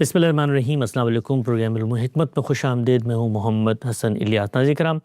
بسم اللہ الرحمن الرحیم۔ السلام علیکم۔ پروگرام علم و حکمت میں خوش آمدید۔ میں ہوں محمد حسن الیاس۔ ناظرین کرام،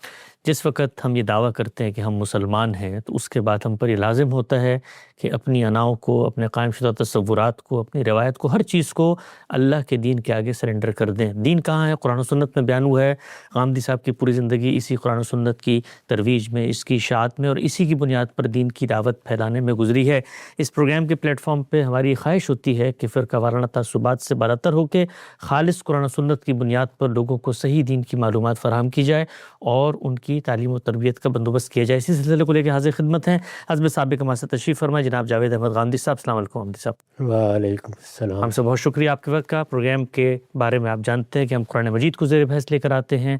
جس وقت ہم یہ دعویٰ کرتے ہیں کہ ہم مسلمان ہیں تو اس کے بعد ہم پر یہ لازم ہوتا ہے کہ اپنی اناؤں کو، اپنے قائم شدہ تصورات کو، اپنی روایت کو، ہر چیز کو اللہ کے دین کے آگے سرنڈر کر دیں۔ دین کہاں ہے؟ قرآن و سنت میں بیان ہوا ہے۔ غامدی صاحب کی پوری زندگی اسی قرآن و سنت کی ترویج میں، اس کی اشاعت میں اور اسی کی بنیاد پر دین کی دعوت پھیلانے میں گزری ہے۔ اس پروگرام کے پلیٹ فارم پہ ہماری خواہش ہوتی ہے کہ فرقہ وارانہ تعصبات سے بالاتر ہو کے خالص قرآن و سنت کی بنیاد پر لوگوں کو صحیح دین کی معلومات فراہم کی جائے اور ان کی تعلیم و تربیت کا بندوبست کیا جائے۔ اسی سلسلے کو لے کے حاضر خدمت ہیں حزب سابق حماس سے تشریف فرمائے جناب جاوید احمد غامدی صاحب۔ السلام علیکم غامدی صاحب۔ وعلیکم السلام۔ ہم سے بہت شکریہ آپ کے وقت کا۔ پروگرام کے بارے میں آپ جانتے ہیں کہ ہم قرآن مجید کو زیر بحث لے کر آتے ہیں،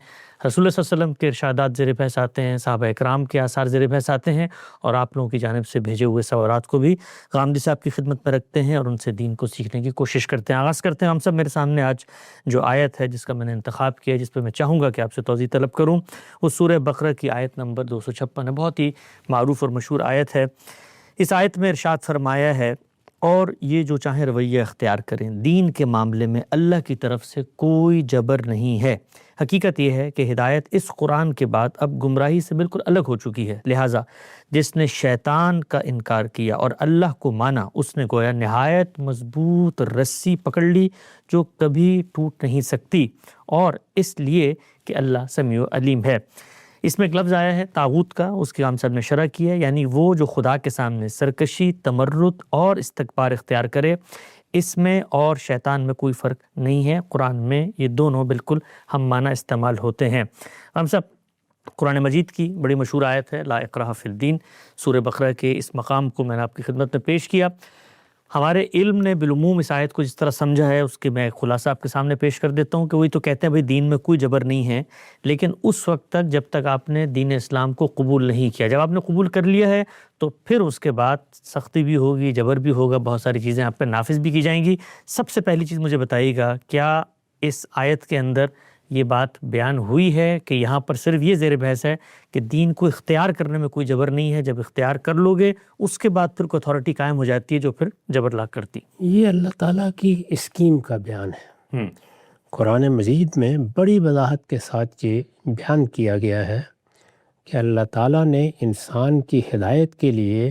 رسول اللہ صلی اللہ علیہ وسلم کے ارشادات زیر بحث آتے ہیں، صحابہ اکرام کے آثار زیر بحث آتے ہیں، اور آپ لوگوں کی جانب سے بھیجے ہوئے سوالات کو بھی غامدی صاحب کی خدمت میں رکھتے ہیں اور ان سے دین کو سیکھنے کی کوشش کرتے ہیں۔ آغاز کرتے ہیں ہم سب۔ میرے سامنے آج جو آیت ہے جس کا میں نے انتخاب کیا ہے، جس پہ میں چاہوں گا کہ آپ سے توضیح طلب کروں، وہ سورہ بقرہ کی آیت نمبر 256 ہے۔ بہت ہی معروف اور مشہور آیت ہے۔ اس آیت میں ارشاد فرمایا ہے، اور یہ جو چاہیں رویہ اختیار کریں، دین کے معاملے میں اللہ کی طرف سے کوئی جبر نہیں ہے۔ حقیقت یہ ہے کہ ہدایت اس قرآن کے بعد اب گمراہی سے بالکل الگ ہو چکی ہے، لہٰذا جس نے شیطان کا انکار کیا اور اللہ کو مانا، اس نے گویا نہایت مضبوط رسی پکڑ لی جو کبھی ٹوٹ نہیں سکتی، اور اس لیے کہ اللہ سمیع و علیم ہے۔ اس میں ایک لفظ آیا ہے طاغوت کا، اس کی ہم سب نے شرح کی ہے، یعنی وہ جو خدا کے سامنے سرکشی، تمرد اور استکبار اختیار کرے۔ اس میں اور شیطان میں کوئی فرق نہیں ہے۔ قرآن میں یہ دونوں بالکل ہم معنی استعمال ہوتے ہیں۔ ہم سب قرآن مجید کی بڑی مشہور آیت ہے لا اکراہ فی الدین، سورہ بقرہ کے اس مقام کو میں نے آپ کی خدمت میں پیش کیا۔ ہمارے علم نے بالعموم اس آیت کو جس طرح سمجھا ہے اس کے میں خلاصہ آپ کے سامنے پیش کر دیتا ہوں کہ وہی تو کہتے ہیں بھئی دین میں کوئی جبر نہیں ہے، لیکن اس وقت تک جب تک آپ نے دین اسلام کو قبول نہیں کیا۔ جب آپ نے قبول کر لیا ہے تو پھر اس کے بعد سختی بھی ہوگی، جبر بھی ہوگا، بہت ساری چیزیں آپ پہ نافذ بھی کی جائیں گی۔ سب سے پہلی چیز مجھے بتائیے گا، کیا اس آیت کے اندر یہ بات بیان ہوئی ہے کہ یہاں پر صرف یہ زیر بحث ہے کہ دین کو اختیار کرنے میں کوئی جبر نہیں ہے، جب اختیار کر لو گے اس کے بعد پھر کوئی اتھارٹی قائم ہو جاتی ہے جو پھر جبر لا کرتی؟ یہ اللہ تعالیٰ کی اسکیم کا بیان ہے۔ قرآن مجید میں بڑی وضاحت کے ساتھ یہ بیان کیا گیا ہے کہ اللہ تعالیٰ نے انسان کی ہدایت کے لیے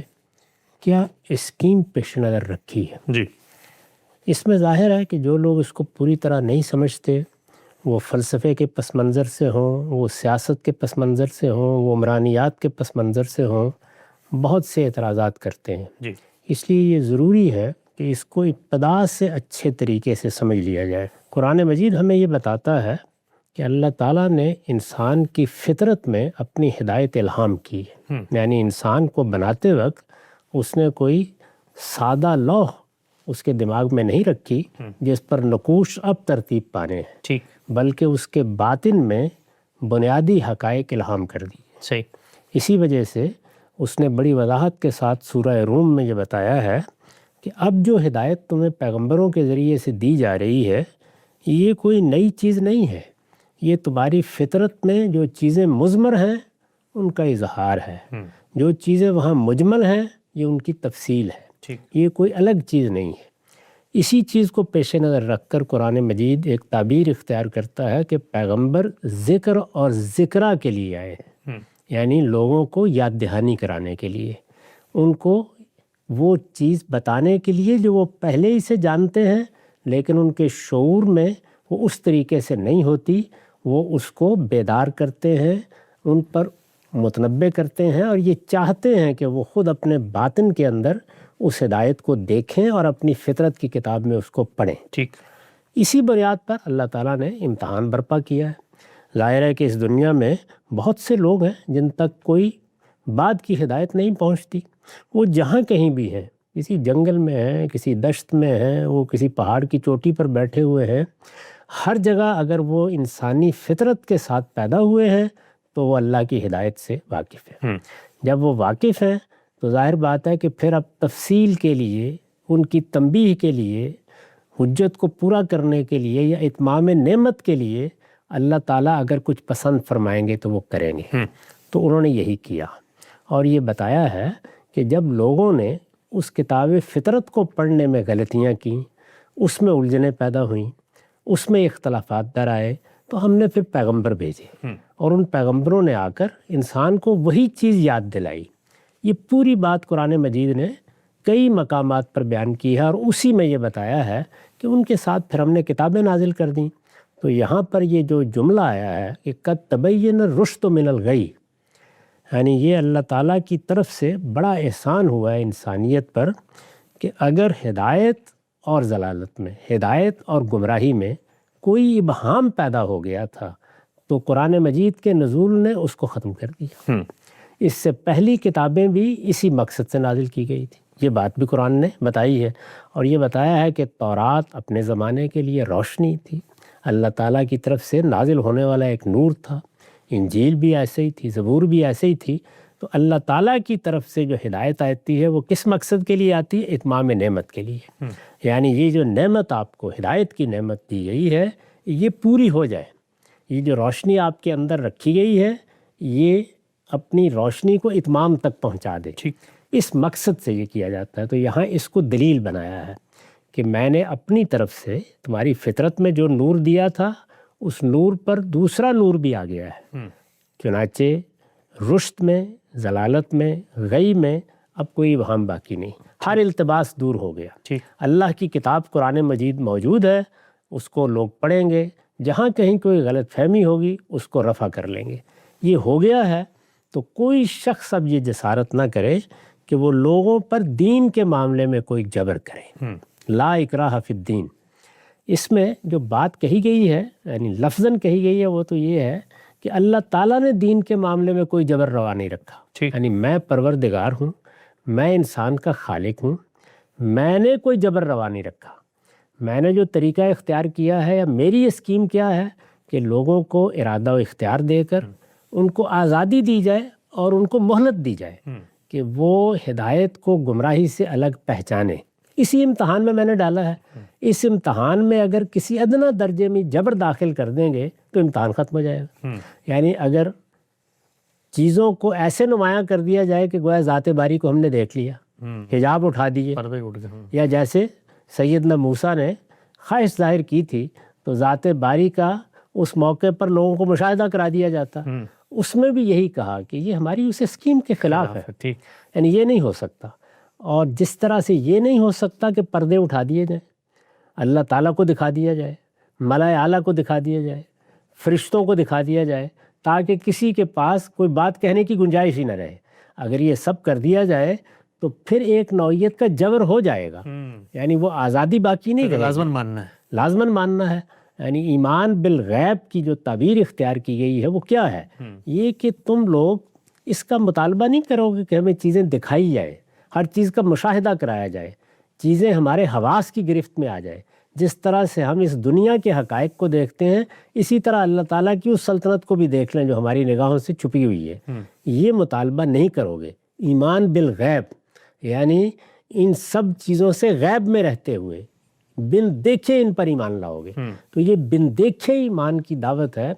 کیا اسکیم پیش نظر رکھی ہے۔ جی، اس میں ظاہر ہے کہ جو لوگ اس کو پوری طرح نہیں سمجھتے، وہ فلسفے کے پس منظر سے ہوں، وہ سیاست کے پس منظر سے ہوں، وہ عمرانیات کے پس منظر سے ہوں، بہت سے اعتراضات کرتے ہیں۔ جی، اس لیے یہ ضروری ہے کہ اس کو ابتدا سے اچھے طریقے سے سمجھ لیا جائے۔ قرآن مجید ہمیں یہ بتاتا ہے کہ اللہ تعالیٰ نے انسان کی فطرت میں اپنی ہدایت الہام کی ہے، یعنی انسان کو بناتے وقت اس نے کوئی سادہ لوح اس کے دماغ میں نہیں رکھی جس پر نقوش اب ترتیب پانے ہیں، ٹھیک، بلکہ اس کے باطن میں بنیادی حقائق الہام کر دی۔ صحیح۔ اسی وجہ سے اس نے بڑی وضاحت کے ساتھ سورہ روم میں یہ بتایا ہے کہ اب جو ہدایت تمہیں پیغمبروں کے ذریعے سے دی جا رہی ہے یہ کوئی نئی چیز نہیں ہے، یہ تمہاری فطرت میں جو چیزیں مضمر ہیں ان کا اظہار ہے، جو چیزیں وہاں مجمل ہیں یہ ان کی تفصیل ہے، یہ کوئی الگ چیز نہیں ہے۔ اسی چیز کو پیش نظر رکھ کر قرآن مجید ایک تعبیر اختیار کرتا ہے کہ پیغمبر ذکر اور ذکرہ کے لیے آئے ہیں، یعنی لوگوں کو یاد دہانی کرانے کے لیے، ان کو وہ چیز بتانے کے لیے جو وہ پہلے ہی سے جانتے ہیں لیکن ان کے شعور میں وہ اس طریقے سے نہیں ہوتی، وہ اس کو بیدار کرتے ہیں، ان پر متنبع کرتے ہیں، اور یہ چاہتے ہیں کہ وہ خود اپنے باطن کے اندر اس ہدایت کو دیکھیں اور اپنی فطرت کی کتاب میں اس کو پڑھیں۔ ٹھیک۔ اسی بنیاد پر اللہ تعالیٰ نے امتحان برپا کیا ہے۔ ظاہر ہے کہ اس دنیا میں بہت سے لوگ ہیں جن تک کوئی بعد کی ہدایت نہیں پہنچتی، وہ جہاں کہیں بھی ہیں، کسی جنگل میں ہیں، کسی دشت میں ہیں، وہ کسی پہاڑ کی چوٹی پر بیٹھے ہوئے ہیں، ہر جگہ اگر وہ انسانی فطرت کے ساتھ پیدا ہوئے ہیں تو وہ اللہ کی ہدایت سے واقف ہیں۔ جب وہ واقف ہیں تو ظاہر بات ہے کہ پھر اب تفصیل کے لیے، ان کی تنبیہ کے لیے، حجت کو پورا کرنے کے لیے یا اتمام نعمت کے لیے اللہ تعالیٰ اگر کچھ پسند فرمائیں گے تو وہ کریں گے۔ تو انہوں نے یہی کیا اور یہ بتایا ہے کہ جب لوگوں نے اس کتاب فطرت کو پڑھنے میں غلطیاں کیں، اس میں الجھنیں پیدا ہوئیں، اس میں اختلافات در آئے تو ہم نے پھر پیغمبر بھیجے اور ان پیغمبروں نے آ کر انسان کو وہی چیز یاد دلائی۔ یہ پوری بات قرآن مجید نے کئی مقامات پر بیان کی ہے اور اسی میں یہ بتایا ہے کہ ان کے ساتھ پھر ہم نے کتابیں نازل کر دیں۔ تو یہاں پر یہ جو جملہ آیا ہے کہ قد تبین الرشد من الغی، یعنی یہ اللہ تعالیٰ کی طرف سے بڑا احسان ہوا ہے انسانیت پر کہ اگر ہدایت اور ضلالت میں، ہدایت اور گمراہی میں کوئی ابہام پیدا ہو گیا تھا تو قرآن مجید کے نزول نے اس کو ختم کر دیا۔ اس سے پہلی کتابیں بھی اسی مقصد سے نازل کی گئی تھی، یہ بات بھی قرآن نے بتائی ہے، اور یہ بتایا ہے کہ تورات اپنے زمانے کے لیے روشنی تھی، اللہ تعالیٰ کی طرف سے نازل ہونے والا ایک نور تھا، انجیل بھی ایسے ہی تھی، زبور بھی ایسے ہی تھی۔ تو اللہ تعالیٰ کی طرف سے جو ہدایت آتی ہے وہ کس مقصد کے لیے آتی ہے؟ اتمام نعمت کے لیے، یعنی یہ جو نعمت آپ کو ہدایت کی نعمت دی گئی ہے یہ پوری ہو جائے، یہ جو روشنی آپ کے اندر رکھی گئی ہے یہ اپنی روشنی کو اتمام تک پہنچا دے، اس مقصد سے یہ کیا جاتا ہے۔ تو یہاں اس کو دلیل بنایا ہے کہ میں نے اپنی طرف سے تمہاری فطرت میں جو نور دیا تھا اس نور پر دوسرا نور بھی آ گیا ہے، چنانچہ رشد میں، ضلالت میں، غی میں اب کوئی ابہام باقی نہیں، ہر التباس دور ہو گیا۔ اللہ کی کتاب قرآن مجید موجود ہے، اس کو لوگ پڑھیں گے، جہاں کہیں کوئی غلط فہمی ہوگی اس کو رفع کر لیں گے۔ یہ ہو گیا ہے تو کوئی شخص اب یہ جسارت نہ کرے کہ وہ لوگوں پر دین کے معاملے میں کوئی جبر کرے۔ لا اکراہ فی الدین، اس میں جو بات کہی گئی ہے یعنی لفظاً کہی گئی ہے وہ تو یہ ہے کہ اللہ تعالیٰ نے دین کے معاملے میں کوئی جبر روا نہیں رکھا، یعنی میں پروردگار ہوں، میں انسان کا خالق ہوں، میں نے کوئی جبر روا نہیں رکھا۔ میں نے جو طریقہ اختیار کیا ہے یا میری اسکیم کیا ہے کہ لوگوں کو ارادہ و اختیار دے کر ان کو آزادی دی جائے اور ان کو مہلت دی جائے کہ وہ ہدایت کو گمراہی سے الگ پہچانے۔ اسی امتحان میں میں نے ڈالا ہے، اس امتحان میں اگر کسی ادنا درجے میں جبر داخل کر دیں گے تو امتحان ختم ہو جائے گا۔ یعنی اگر چیزوں کو ایسے نمایاں کر دیا جائے کہ گویا ذات باری کو ہم نے دیکھ لیا، حجاب اٹھا دیے، یا جیسے سیدنا موسیٰ نے خواہش ظاہر کی تھی تو ذات باری کا اس موقع پر لوگوں کو مشاہدہ کرا دیا جاتا، اس میں بھی یہی کہا کہ یہ ہماری اس اسکیم کے خلاف ہے، یعنی یہ نہیں ہو سکتا۔ اور جس طرح سے یہ نہیں ہو سکتا کہ پردے اٹھا دیے جائیں، اللہ تعالیٰ کو دکھا دیا جائے، ملائے اعلیٰ کو دکھا دیا جائے، فرشتوں کو دکھا دیا جائے، تاکہ کسی کے پاس کوئی بات کہنے کی گنجائش ہی نہ رہے۔ اگر یہ سب کر دیا جائے تو پھر ایک نوعیت کا جبر ہو جائے گا، یعنی وہ آزادی باقی نہیں رہے گی، لازماً ماننا ہے۔ یعنی ایمان بالغیب کی جو تعبیر اختیار کی گئی ہے وہ کیا ہے؟ یہ کہ تم لوگ اس کا مطالبہ نہیں کرو گے کہ ہمیں چیزیں دکھائی جائے، ہر چیز کا مشاہدہ کرایا جائے، چیزیں ہمارے حواس کی گرفت میں آ جائے۔ جس طرح سے ہم اس دنیا کے حقائق کو دیکھتے ہیں اسی طرح اللہ تعالیٰ کی اس سلطنت کو بھی دیکھ لیں جو ہماری نگاہوں سے چھپی ہوئی ہے۔ یہ مطالبہ نہیں کرو گے۔ ایمان بالغیب یعنی ان سب چیزوں سے غیب میں رہتے ہوئے بن دیکھے ان پر ایمان لاؤ گے۔ تو یہ بن دیکھے ایمان کی دعوت ہے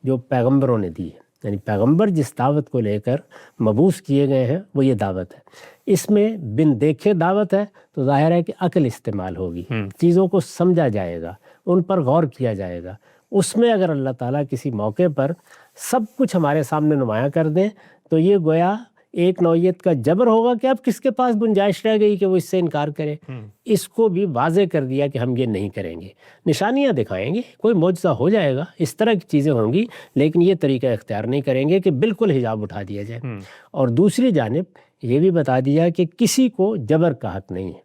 جو پیغمبروں نے دی ہے، یعنی پیغمبر جس دعوت کو لے کر مبعوث کیے گئے ہیں وہ یہ دعوت ہے۔ اس میں بن دیکھے دعوت ہے تو ظاہر ہے کہ عقل استعمال ہوگی، چیزوں کو سمجھا جائے گا، ان پر غور کیا جائے گا۔ اس میں اگر اللہ تعالیٰ کسی موقع پر سب کچھ ہمارے سامنے نمایاں کر دیں تو یہ گویا ایک نوعیت کا جبر ہوگا کہ اب کس کے پاس گنجائش رہ گئی کہ وہ اس سے انکار کرے۔ اس کو بھی واضح کر دیا کہ ہم یہ نہیں کریں گے، نشانیاں دکھائیں گے، کوئی معجزہ ہو جائے گا، اس طرح کی چیزیں ہوں گی، لیکن یہ طریقہ اختیار نہیں کریں گے کہ بالکل حجاب اٹھا دیا جائے۔ اور دوسری جانب یہ بھی بتا دیا کہ کسی کو جبر کا حق نہیں ہے،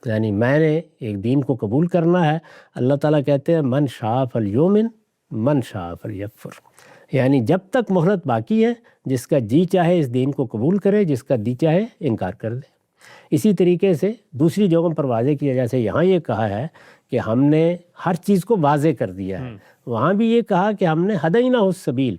یعنی میں نے ایک دین کو قبول کرنا ہے۔ اللہ تعالیٰ کہتے ہیں من شاء فلیؤمن من شاء فلیکفر، یعنی جب تک مہلت باقی ہے جس کا جی چاہے اس دین کو قبول کرے، جس کا دی چاہے انکار کر دے۔ اسی طریقے سے دوسری جگہوں پر واضح کیا، جیسے یہاں یہ کہا ہے کہ ہم نے ہر چیز کو واضح کر دیا ہے، وہاں بھی یہ کہا کہ ہم نے ہدینہ السبیل،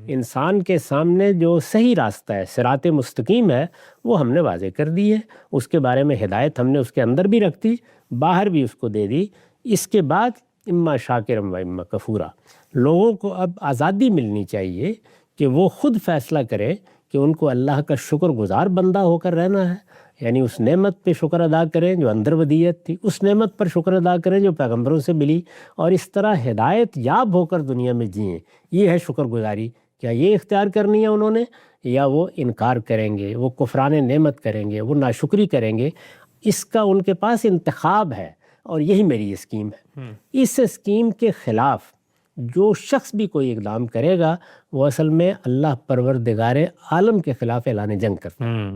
انسان کے سامنے جو صحیح راستہ ہے، صراط مستقیم ہے، وہ ہم نے واضح کر دی ہے۔ اس کے بارے میں ہدایت ہم نے اس کے اندر بھی رکھ دی، باہر بھی اس کو دے دی۔ اس کے بعد اما شاکرم و اما کفورا، لوگوں کو اب آزادی ملنی چاہیے کہ وہ خود فیصلہ کرے کہ ان کو اللہ کا شکر گزار بندہ ہو کر رہنا ہے یعنی اس نعمت پہ شکر ادا کریں جو اندر ودیت تھی، اس نعمت پر شکر ادا کریں جو پیغمبروں سے ملی، اور اس طرح ہدایت یاب ہو کر دنیا میں جئیں۔ یہ ہے شکر گزاری۔ کیا یہ اختیار کرنی ہے انہوں نے، یا وہ انکار کریں گے، وہ کفران نعمت کریں گے، وہ ناشکری کریں گے؟ اس کا ان کے پاس انتخاب ہے، اور یہی میری اسکیم ہے۔ اس اسکیم کے خلاف جو شخص بھی کوئی اقدام کرے گا وہ اصل میں اللہ پروردگار عالم کے خلاف اعلان جنگ کرتا ہے۔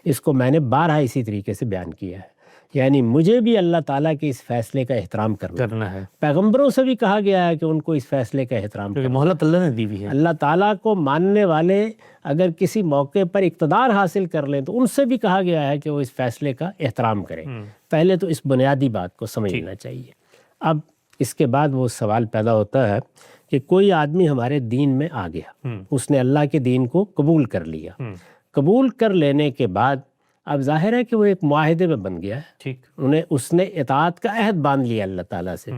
اس کو میں نے بارہا اسی طریقے سے بیان کیا ہے۔ یعنی مجھے بھی اللہ تعالیٰ کے اس فیصلے کا احترام کرنا ہے۔ پیغمبروں سے بھی کہا گیا ہے کہ ان کو اس فیصلے کا احترام کرنا ہے، مہلت اللہ نے دی ہوئی ہے۔ اللہ تعالیٰ کو ماننے والے اگر کسی موقع پر اقتدار حاصل کر لیں تو ان سے بھی کہا گیا ہے کہ وہ اس فیصلے کا احترام کریں۔ پہلے تو اس بنیادی بات کو سمجھنا چاہیے۔ اب اس کے بعد وہ سوال پیدا ہوتا ہے کہ کوئی آدمی ہمارے دین میں آ گیا، اس نے اللہ کے دین کو قبول کر لیا، قبول کر لینے کے بعد اب ظاہر ہے کہ وہ ایک معاہدے میں بن گیا ہے، اس نے اطاعت کا عہد باندھ لیا اللہ تعالیٰ سے۔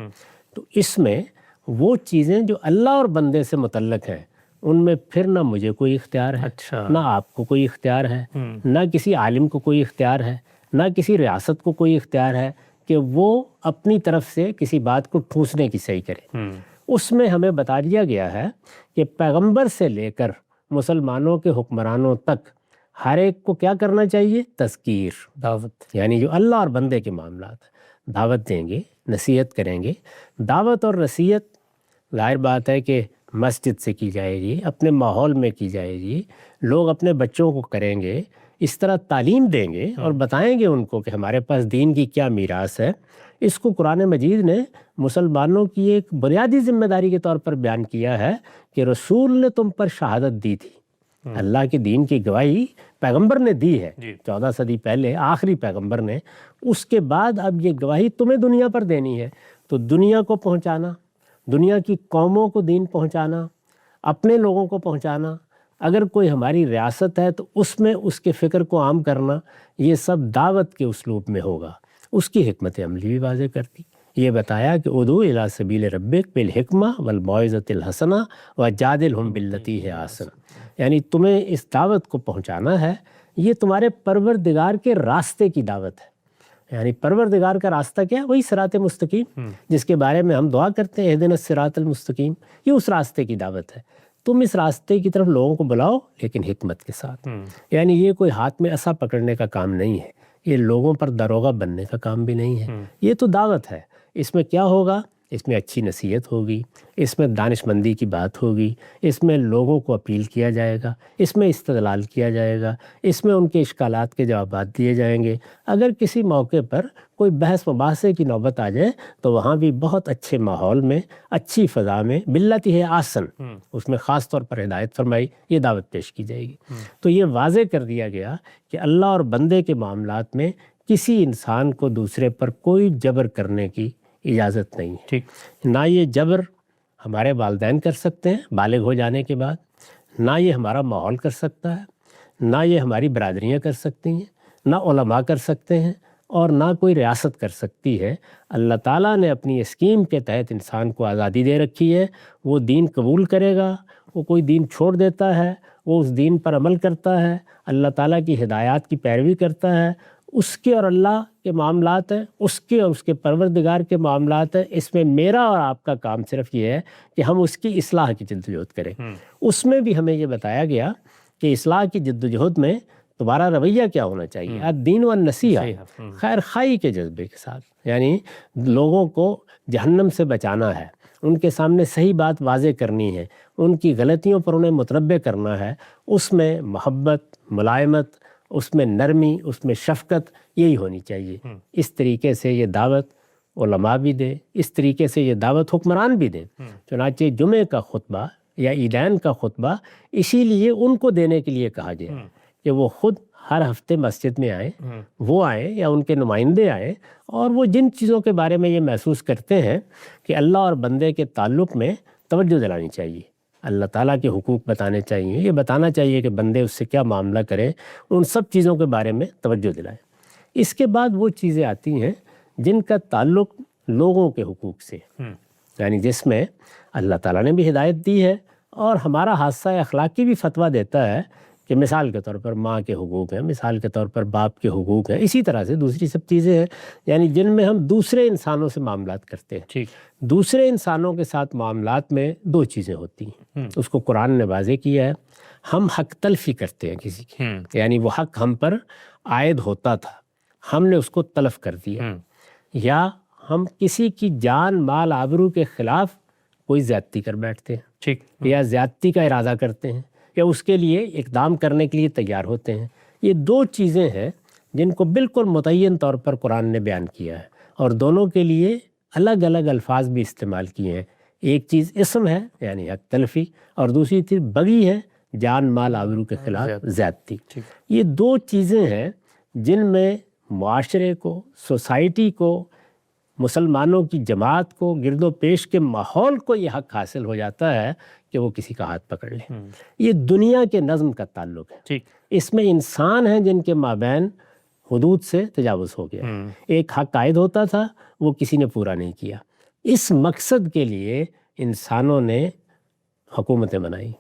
تو اس میں وہ چیزیں جو اللہ اور بندے سے متعلق ہیں ان میں پھر نہ مجھے کوئی اختیار ہے، نہ آپ کو کوئی اختیار ہے، نہ کسی عالم کو کوئی اختیار ہے، نہ کسی ریاست کو کوئی اختیار ہے کہ وہ اپنی طرف سے کسی بات کو ٹھوسنے کی صحیح کرے۔ اس میں ہمیں بتا دیا گیا ہے کہ پیغمبر سے لے کر مسلمانوں کے حکمرانوں تک ہر ایک کو کیا کرنا چاہیے؟ تذکیر، دعوت، یعنی جو اللہ اور بندے کے معاملات ہیں، دعوت دیں گے، نصیحت کریں گے۔ دعوت اور نصیحت ظاہر بات ہے کہ مسجد سے کی جائے گی، اپنے ماحول میں کی جائے گی، لوگ اپنے بچوں کو کریں گے، اس طرح تعلیم دیں گے اور بتائیں گے ان کو کہ ہمارے پاس دین کی کیا میراث ہے۔ اس کو قرآن مجید نے مسلمانوں کی ایک بنیادی ذمہ داری کے طور پر بیان کیا ہے کہ رسول نے تم پر شہادت دی تھی، اللہ کے دین کی گواہی پیغمبر نے دی ہے 14 صدی پہلے، آخری پیغمبر نے۔ اس کے بعد اب یہ گواہی تمہیں دنیا پر دینی ہے، تو دنیا کو پہنچانا، دنیا کی قوموں کو دین پہنچانا، اپنے لوگوں کو پہنچانا، اگر کوئی ہماری ریاست ہے تو اس میں اس کے فکر کو عام کرنا، یہ سب دعوت کے اسلوب میں ہوگا۔ اس کی حکمت عملی بھی واضح کرتی، یہ بتایا کہ ادعو الی سبیل ربک بالحکمہ والموعظۃ الحسنہ وجادلہم باللتی ہی احسن، یعنی تمہیں اس دعوت کو پہنچانا ہے، یہ تمہارے پروردگار کے راستے کی دعوت ہے۔ یعنی پروردگار کا راستہ کیا ہے؟ وہی صراط مستقیم، جس کے بارے میں ہم دعا کرتے ہیں اہدنا الصراط المستقیم، یہ اس راستے کی دعوت ہے۔ تم اس راستے کی طرف لوگوں کو بلاؤ، لیکن حکمت کے ساتھ۔ یعنی یہ کوئی ہاتھ میں عصا پکڑنے کا کام نہیں ہے، یہ لوگوں پر داروغہ بننے کا کام بھی نہیں ہے، یہ تو دعوت ہے۔ اس میں کیا ہوگا؟ اس میں اچھی نصیحت ہوگی، اس میں دانش مندی کی بات ہوگی، اس میں لوگوں کو اپیل کیا جائے گا، اس میں استدلال کیا جائے گا، اس میں ان کے اشکالات کے جوابات دیے جائیں گے۔ اگر کسی موقع پر کوئی بحث مباحثے کی نوبت آ جائے تو وہاں بھی بہت اچھے ماحول میں، اچھی فضا میں باللتی ہے آسن، اس میں خاص طور پر ہدایت فرمائی، یہ دعوت پیش کی جائے گی۔ تو یہ واضح کر دیا گیا کہ اللہ اور بندے کے معاملات میں کسی انسان کو دوسرے پر کوئی جبر کرنے کی اجازت نہیں ہے۔ نہ یہ جبر ہمارے والدین کر سکتے ہیں بالغ ہو جانے کے بعد، نہ یہ ہمارا ماحول کر سکتا ہے، نہ یہ ہماری برادریاں کر سکتی ہیں، نہ علماء کر سکتے ہیں، اور نہ کوئی ریاست کر سکتی ہے۔ اللہ تعالیٰ نے اپنی اسکیم کے تحت انسان کو آزادی دے رکھی ہے، وہ دین قبول کرے گا، وہ کوئی دین چھوڑ دیتا ہے، وہ اس دین پر عمل کرتا ہے، اللہ تعالیٰ کی ہدایات کی پیروی کرتا ہے، اس کے اور اللہ کے معاملات ہیں، اس کے اور اس کے پروردگار کے معاملات ہیں۔ اس میں میرا اور آپ کا کام صرف یہ ہے کہ ہم اس کی اصلاح کی جدوجہد کریں۔ اس میں بھی ہمیں یہ بتایا گیا کہ اصلاح کی جدوجہد میں تمہارا رویہ کیا ہونا چاہیے؟ الدین والنصیحہ، خیر خواہی کے جذبے کے ساتھ، یعنی لوگوں کو جہنم سے بچانا ہے، ان کے سامنے صحیح بات واضح کرنی ہے، ان کی غلطیوں پر انہیں متنبہ کرنا ہے۔ اس میں محبت، ملائمت، اس میں نرمی، اس میں شفقت، یہی ہونی چاہیے۔ اس طریقے سے یہ دعوت علماء بھی دیں، اس طریقے سے یہ دعوت حکمران بھی دیں۔ چنانچہ جمعہ کا خطبہ یا عیدین کا خطبہ اسی لیے ان کو دینے کے لیے کہا گیا کہ وہ خود ہر ہفتے مسجد میں آئیں، وہ آئیں یا ان کے نمائندے آئیں، اور وہ جن چیزوں کے بارے میں یہ محسوس کرتے ہیں کہ اللہ اور بندے کے تعلق میں توجہ دلانی چاہیے، اللہ تعالیٰ کے حقوق بتانے چاہیے، یہ بتانا چاہیے کہ بندے اس سے کیا معاملہ کریں، ان سب چیزوں کے بارے میں توجہ دلائیں۔ اس کے بعد وہ چیزیں آتی ہیں جن کا تعلق لوگوں کے حقوق سے، یعنی جس میں اللہ تعالیٰ نے بھی ہدایت دی ہے اور ہمارا حادثہ اخلاقی بھی فتویٰ دیتا ہے کہ مثال کے طور پر ماں کے حقوق ہیں، مثال کے طور پر باپ کے حقوق ہیں، اسی طرح سے دوسری سب چیزیں ہیں یعنی جن میں ہم دوسرے انسانوں سے معاملات کرتے ہیں۔ ٹھیک، دوسرے انسانوں کے ساتھ معاملات میں دو چیزیں ہوتی ہیں، اس کو قرآن نے واضح کیا ہے۔ ہم حق تلفی کرتے ہیں کسی کی، یعنی وہ حق ہم پر عائد ہوتا تھا، ہم نے اس کو تلف کر دیا، یا ہم کسی کی جان مال آبرو کے خلاف کوئی زیادتی کر بیٹھتے ہیں، ٹھیک، یا زیادتی کا ارادہ کرتے ہیں، یا اس کے لیے اقدام کرنے کے لیے تیار ہوتے ہیں۔ یہ دو چیزیں ہیں جن کو بالکل متعین طور پر قرآن نے بیان کیا ہے، اور دونوں کے لیے الگ الگ الفاظ بھی استعمال کیے ہیں۔ ایک چیز اسم ہے یعنی حق تلفی، اور دوسری چیز بغی ہے، جان مال آبرو کے خلاف زیادتی۔ یہ دو چیزیں ہیں جن میں معاشرے کو، سوسائٹی کو، مسلمانوں کی جماعت کو، گرد و پیش کے ماحول کو یہ حق حاصل ہو جاتا ہے کہ وہ کسی کا ہاتھ پکڑ لے۔ یہ دنیا کے نظم کا تعلق ہے، اس میں انسان ہیں جن کے مابین حدود سے تجاوز ہو گیا، ایک حق عائد ہوتا تھا وہ کسی نے پورا نہیں کیا۔ اس مقصد کے لیے انسانوں نے حکومتیں بنائی،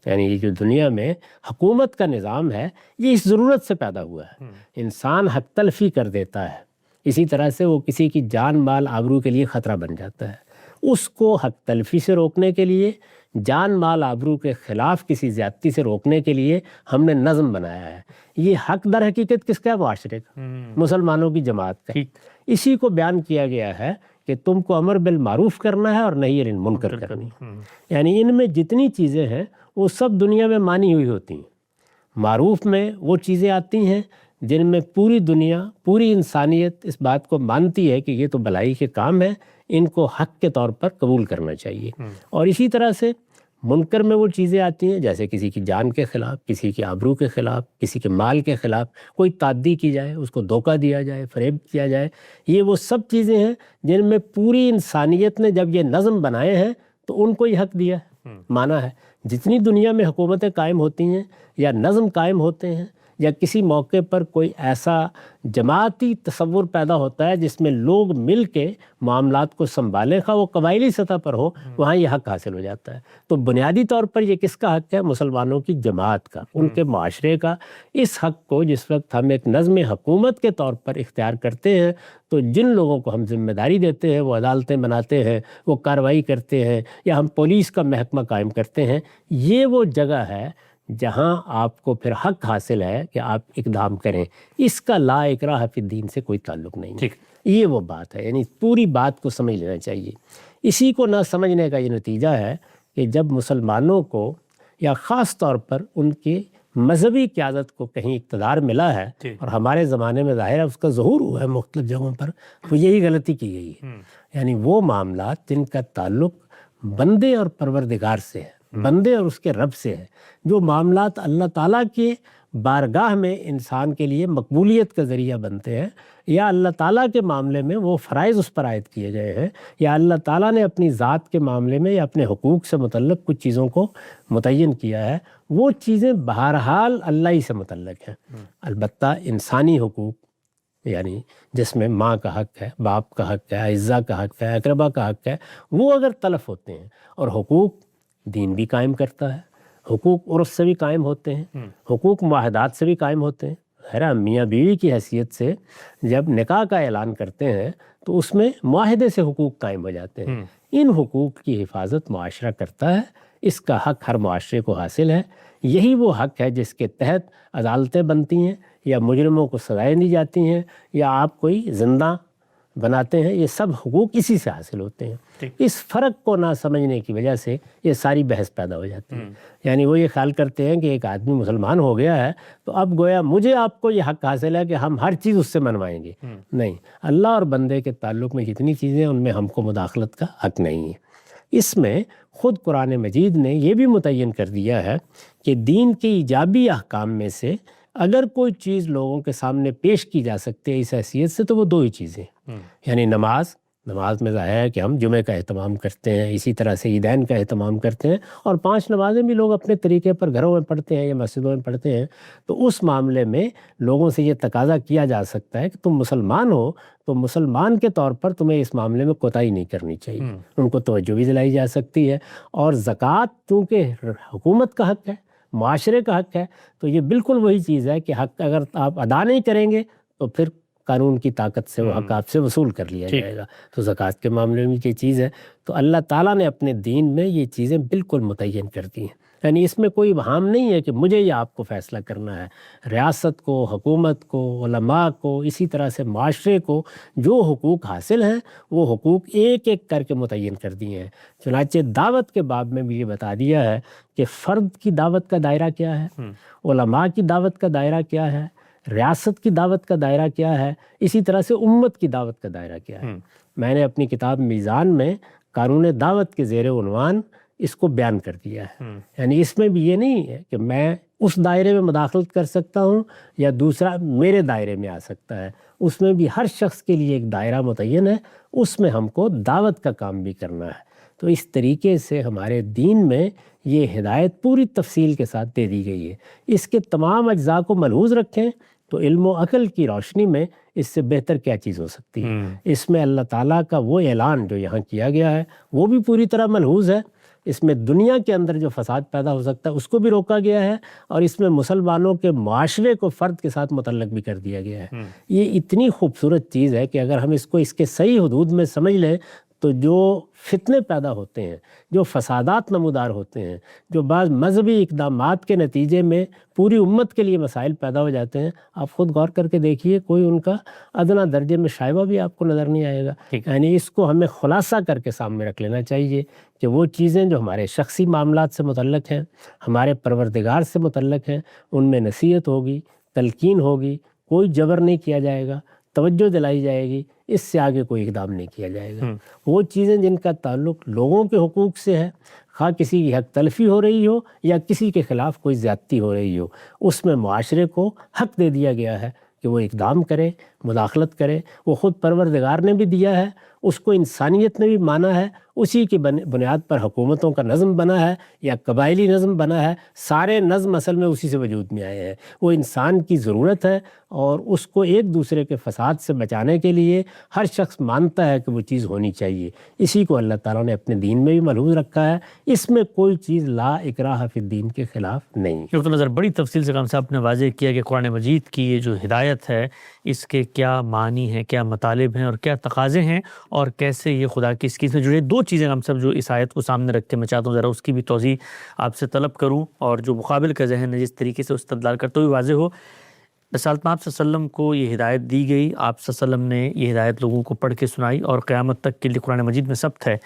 یعنی یہ جو دنیا میں حکومت کا نظام ہے یہ اس ضرورت سے پیدا ہوا ہے۔ انسان حق تلفی کر دیتا ہے، اسی طرح سے وہ کسی کی جان مال آبرو کے لیے خطرہ بن جاتا ہے۔ اس کو حق تلفی سے روکنے کے لیے، جان مال آبرو کے خلاف کسی زیادتی سے روکنے کے لیے ہم نے نظم بنایا ہے۔ یہ حق در حقیقت کس کا ہے؟ معاشرے کا، مسلمانوں کی جماعت کا۔ اسی کو بیان کیا گیا ہے کہ تم کو امر بالمعروف کرنا ہے اور نہی عن المنکر کرنی، یعنی ان میں جتنی چیزیں ہیں وہ سب دنیا میں مانی ہوئی ہوتی ہیں۔ معروف میں وہ چیزیں آتی ہیں جن میں پوری دنیا، پوری انسانیت اس بات کو مانتی ہے کہ یہ تو بھلائی کے کام ہے، ان کو حق کے طور پر قبول کرنا چاہیے۔ اور اسی طرح سے منکر میں وہ چیزیں آتی ہیں جیسے کسی کی جان کے خلاف، کسی کی آبرو کے خلاف، کسی کے مال کے خلاف کوئی تعدی کی جائے، اس کو دھوکہ دیا جائے، فریب کیا جائے۔ یہ وہ سب چیزیں ہیں جن میں پوری انسانیت نے جب یہ نظم بنائے ہیں تو ان کو یہ حق دیا ہے، مانا ہے۔ جتنی دنیا میں حکومتیں قائم ہوتی ہیں یا نظم قائم ہوتے ہیں، یا کسی موقع پر کوئی ایسا جماعتی تصور پیدا ہوتا ہے جس میں لوگ مل کے معاملات کو سنبھالیں، خواہ وہ قبائلی سطح پر ہو، وہاں یہ حق حاصل ہو جاتا ہے۔ تو بنیادی طور پر یہ کس کا حق ہے؟ مسلمانوں کی جماعت کا، ان کے معاشرے کا۔ اس حق کو جس وقت ہم ایک نظم حکومت کے طور پر اختیار کرتے ہیں تو جن لوگوں کو ہم ذمہ داری دیتے ہیں، وہ عدالتیں بناتے ہیں، وہ کارروائی کرتے ہیں، یا ہم پولیس کا محکمہ قائم کرتے ہیں، یہ وہ جگہ ہے جہاں آپ کو پھر حق حاصل ہے کہ آپ اقدام کریں۔ اس کا لا اکراہ فی الدین سے کوئی تعلق نہیں ہے۔ یہ وہ بات ہے، یعنی پوری بات کو سمجھ لینا چاہیے۔ اسی کو نہ سمجھنے کا یہ نتیجہ ہے کہ جب مسلمانوں کو یا خاص طور پر ان کی مذہبی قیادت کو کہیں اقتدار ملا ہے، اور ہمارے زمانے میں ظاہر ہے اس کا ظہور ہوا ہے مختلف جگہوں پر، تو یہی غلطی کی گئی ہے۔ یعنی وہ معاملات جن کا تعلق بندے اور پروردگار سے ہے، بندے اور اس کے رب سے ہے، جو معاملات اللہ تعالیٰ کے بارگاہ میں انسان کے لیے مقبولیت کا ذریعہ بنتے ہیں، یا اللہ تعالیٰ کے معاملے میں وہ فرائض اس پر عائد کیے گئے ہیں، یا اللہ تعالیٰ نے اپنی ذات کے معاملے میں یا اپنے حقوق سے متعلق کچھ چیزوں کو متعین کیا ہے، وہ چیزیں بہرحال اللہ ہی سے متعلق ہیں۔ البتہ انسانی حقوق، یعنی جس میں ماں کا حق ہے، باپ کا حق ہے، اعزہ کا حق ہے، اقربا کا حق ہے، وہ اگر تلف ہوتے ہیں، اور حقوق دین بھی قائم کرتا ہے، حقوق عرف سے بھی قائم ہوتے ہیں، حقوق معاہدات سے بھی قائم ہوتے ہیں۔ خیر میاں بیوی کی حیثیت سے جب نکاح کا اعلان کرتے ہیں تو اس میں معاہدے سے حقوق قائم ہو جاتے ہیں۔ ان حقوق کی حفاظت معاشرہ کرتا ہے، اس کا حق ہر معاشرے کو حاصل ہے۔ یہی وہ حق ہے جس کے تحت عدالتیں بنتی ہیں، یا مجرموں کو سزائیں دی جاتی ہیں، یا آپ کوئی زندہ بناتے ہیں۔ یہ سب حقوق اسی سے حاصل ہوتے ہیں۔ اس فرق کو نہ سمجھنے کی وجہ سے یہ ساری بحث پیدا ہو جاتی ہے۔ یعنی وہ یہ خیال کرتے ہیں کہ ایک آدمی مسلمان ہو گیا ہے تو اب گویا مجھے آپ کو یہ حق حاصل ہے کہ ہم ہر چیز اس سے منوائیں گے۔ نہیں، اللہ اور بندے کے تعلق میں جتنی چیزیں ہیں ان میں ہم کو مداخلت کا حق نہیں ہے۔ اس میں خود قرآن مجید نے یہ بھی متعین کر دیا ہے کہ دین کے ایجابی احکام میں سے اگر کوئی چیز لوگوں کے سامنے پیش کی جا سکتی ہے اس حیثیت سے تو وہ دو ہی چیزیں، یعنی نماز میں ظاہر ہے کہ ہم جمعے کا اہتمام کرتے ہیں، اسی طرح سے عیدین کا اہتمام کرتے ہیں، اور 5 نمازیں بھی لوگ اپنے طریقے پر گھروں میں پڑھتے ہیں یا مسجدوں میں پڑھتے ہیں۔ تو اس معاملے میں لوگوں سے یہ تقاضا کیا جا سکتا ہے کہ تم مسلمان ہو تو مسلمان کے طور پر تمہیں اس معاملے میں کوتاہی نہیں کرنی چاہیے، ان کو توجہ بھی دلائی جا سکتی ہے۔ اور زکوٰۃ چونکہ حکومت کا حق ہے، معاشرے کا حق ہے، تو یہ بالکل وہی چیز ہے کہ حق اگر آپ ادا نہیں کریں گے تو پھر قانون کی طاقت سے وہ حق آپ سے وصول کر لیا جائے گا۔ تو زکوٰۃ کے معاملے میں یہ چیز ہے، تو اللہ تعالیٰ نے اپنے دین میں یہ چیزیں بالکل متعین کر دی ہیں، یعنی اس میں کوئی ابہام نہیں ہے کہ مجھے یا آپ کو فیصلہ کرنا ہے۔ ریاست کو، حکومت کو، علماء کو، اسی طرح سے معاشرے کو جو حقوق حاصل ہیں وہ حقوق ایک ایک کر کے متعین کر دیے ہیں۔ چنانچہ دعوت کے باب میں بھی یہ بتا دیا ہے کہ فرد کی دعوت کا دائرہ کیا ہے، علماء کی دعوت کا دائرہ کیا ہے، ریاست کی دعوت کا دائرہ کیا ہے، اسی طرح سے امت کی دعوت کا دائرہ کیا ہے۔ میں نے اپنی کتاب میزان میں قانون دعوت کے زیر عنوان اس کو بیان کر دیا ہے، یعنی اس میں بھی یہ نہیں ہے کہ میں اس دائرے میں مداخلت کر سکتا ہوں یا دوسرا میرے دائرے میں آ سکتا ہے، اس میں بھی ہر شخص کے لیے ایک دائرہ متعین ہے، اس میں ہم کو دعوت کا کام بھی کرنا ہے۔ تو اس طریقے سے ہمارے دین میں یہ ہدایت پوری تفصیل کے ساتھ دے دی گئی ہے۔ اس کے تمام اجزاء کو ملحوظ رکھیں تو علم و عقل کی روشنی میں اس سے بہتر کیا چیز ہو سکتی ہے۔ اس میں اللہ تعالیٰ کا وہ اعلان جو یہاں کیا گیا ہے وہ بھی پوری طرح ملحوظ ہے، اس میں دنیا کے اندر جو فساد پیدا ہو سکتا ہے اس کو بھی روکا گیا ہے، اور اس میں مسلمانوں کے معاشرے کو فرد کے ساتھ متعلق بھی کر دیا گیا ہے۔ یہ اتنی خوبصورت چیز ہے کہ اگر ہم اس کو اس کے صحیح حدود میں سمجھ لیں تو جو فتنے پیدا ہوتے ہیں، جو فسادات نمودار ہوتے ہیں، جو بعض مذہبی اقدامات کے نتیجے میں پوری امت کے لیے مسائل پیدا ہو جاتے ہیں، آپ خود غور کر کے دیکھیے، کوئی ان کا ادنا درجے میں شائبہ بھی آپ کو نظر نہیں آئے گا۔ یعنی اس کو ہمیں خلاصہ کر کے سامنے رکھ لینا چاہیے کہ وہ چیزیں جو ہمارے شخصی معاملات سے متعلق ہیں، ہمارے پروردگار سے متعلق ہیں، ان میں نصیحت ہوگی، تلقین ہوگی، کوئی جبر نہیں کیا جائے گا، توجہ دلائی جائے گی، اس سے آگے کوئی اقدام نہیں کیا جائے گا۔ وہ چیزیں جن کا تعلق لوگوں کے حقوق سے ہے، خواہ کسی کی حق تلفی ہو رہی ہو یا کسی کے خلاف کوئی زیادتی ہو رہی ہو، اس میں معاشرے کو حق دے دیا گیا ہے کہ وہ اقدام کرے، مداخلت کرے۔ وہ خود پروردگار نے بھی دیا ہے، اس کو انسانیت نے بھی مانا ہے، اسی کی بنیاد پر حکومتوں کا نظم بنا ہے یا قبائلی نظم بنا ہے، سارے نظم اصل میں اسی سے وجود میں آئے ہیں۔ وہ انسان کی ضرورت ہے اور اس کو ایک دوسرے کے فساد سے بچانے کے لیے ہر شخص مانتا ہے کہ وہ چیز ہونی چاہیے۔ اسی کو اللہ تعالیٰ نے اپنے دین میں بھی ملحوظ رکھا ہے، اس میں کوئی چیز لا اکراہ فی الدین کے خلاف نہیں۔ ڈاکٹر نظر، بڑی تفصیل سے صاحب نے واضح کیا کہ قرآن مجید کی یہ جو ہدایت ہے اس کے کیا معنی ہیں، کیا مطالب ہیں اور کیا تقاضے ہیں، اور کیسے یہ خدا کی اس چیز میں جڑے۔ دو چیزیں ہم سب جو اس آیت کو سامنے رکھ کے میں چاہتا ہوں ذرا اس کی بھی توضیح آپ سے طلب کروں، اور جو مقابل کا ذہن ہے جس طریقے سے استدلال کرتے ہوئے واضح ہو۔ رسالت میں آپ صلی اللہ علیہ وسلم کو یہ ہدایت دی گئی، آپ صلی اللہ علیہ وسلم نے یہ ہدایت لوگوں کو پڑھ کے سنائی اور قیامت تک کے لیے قرآن مجید میں ثبت ہے۔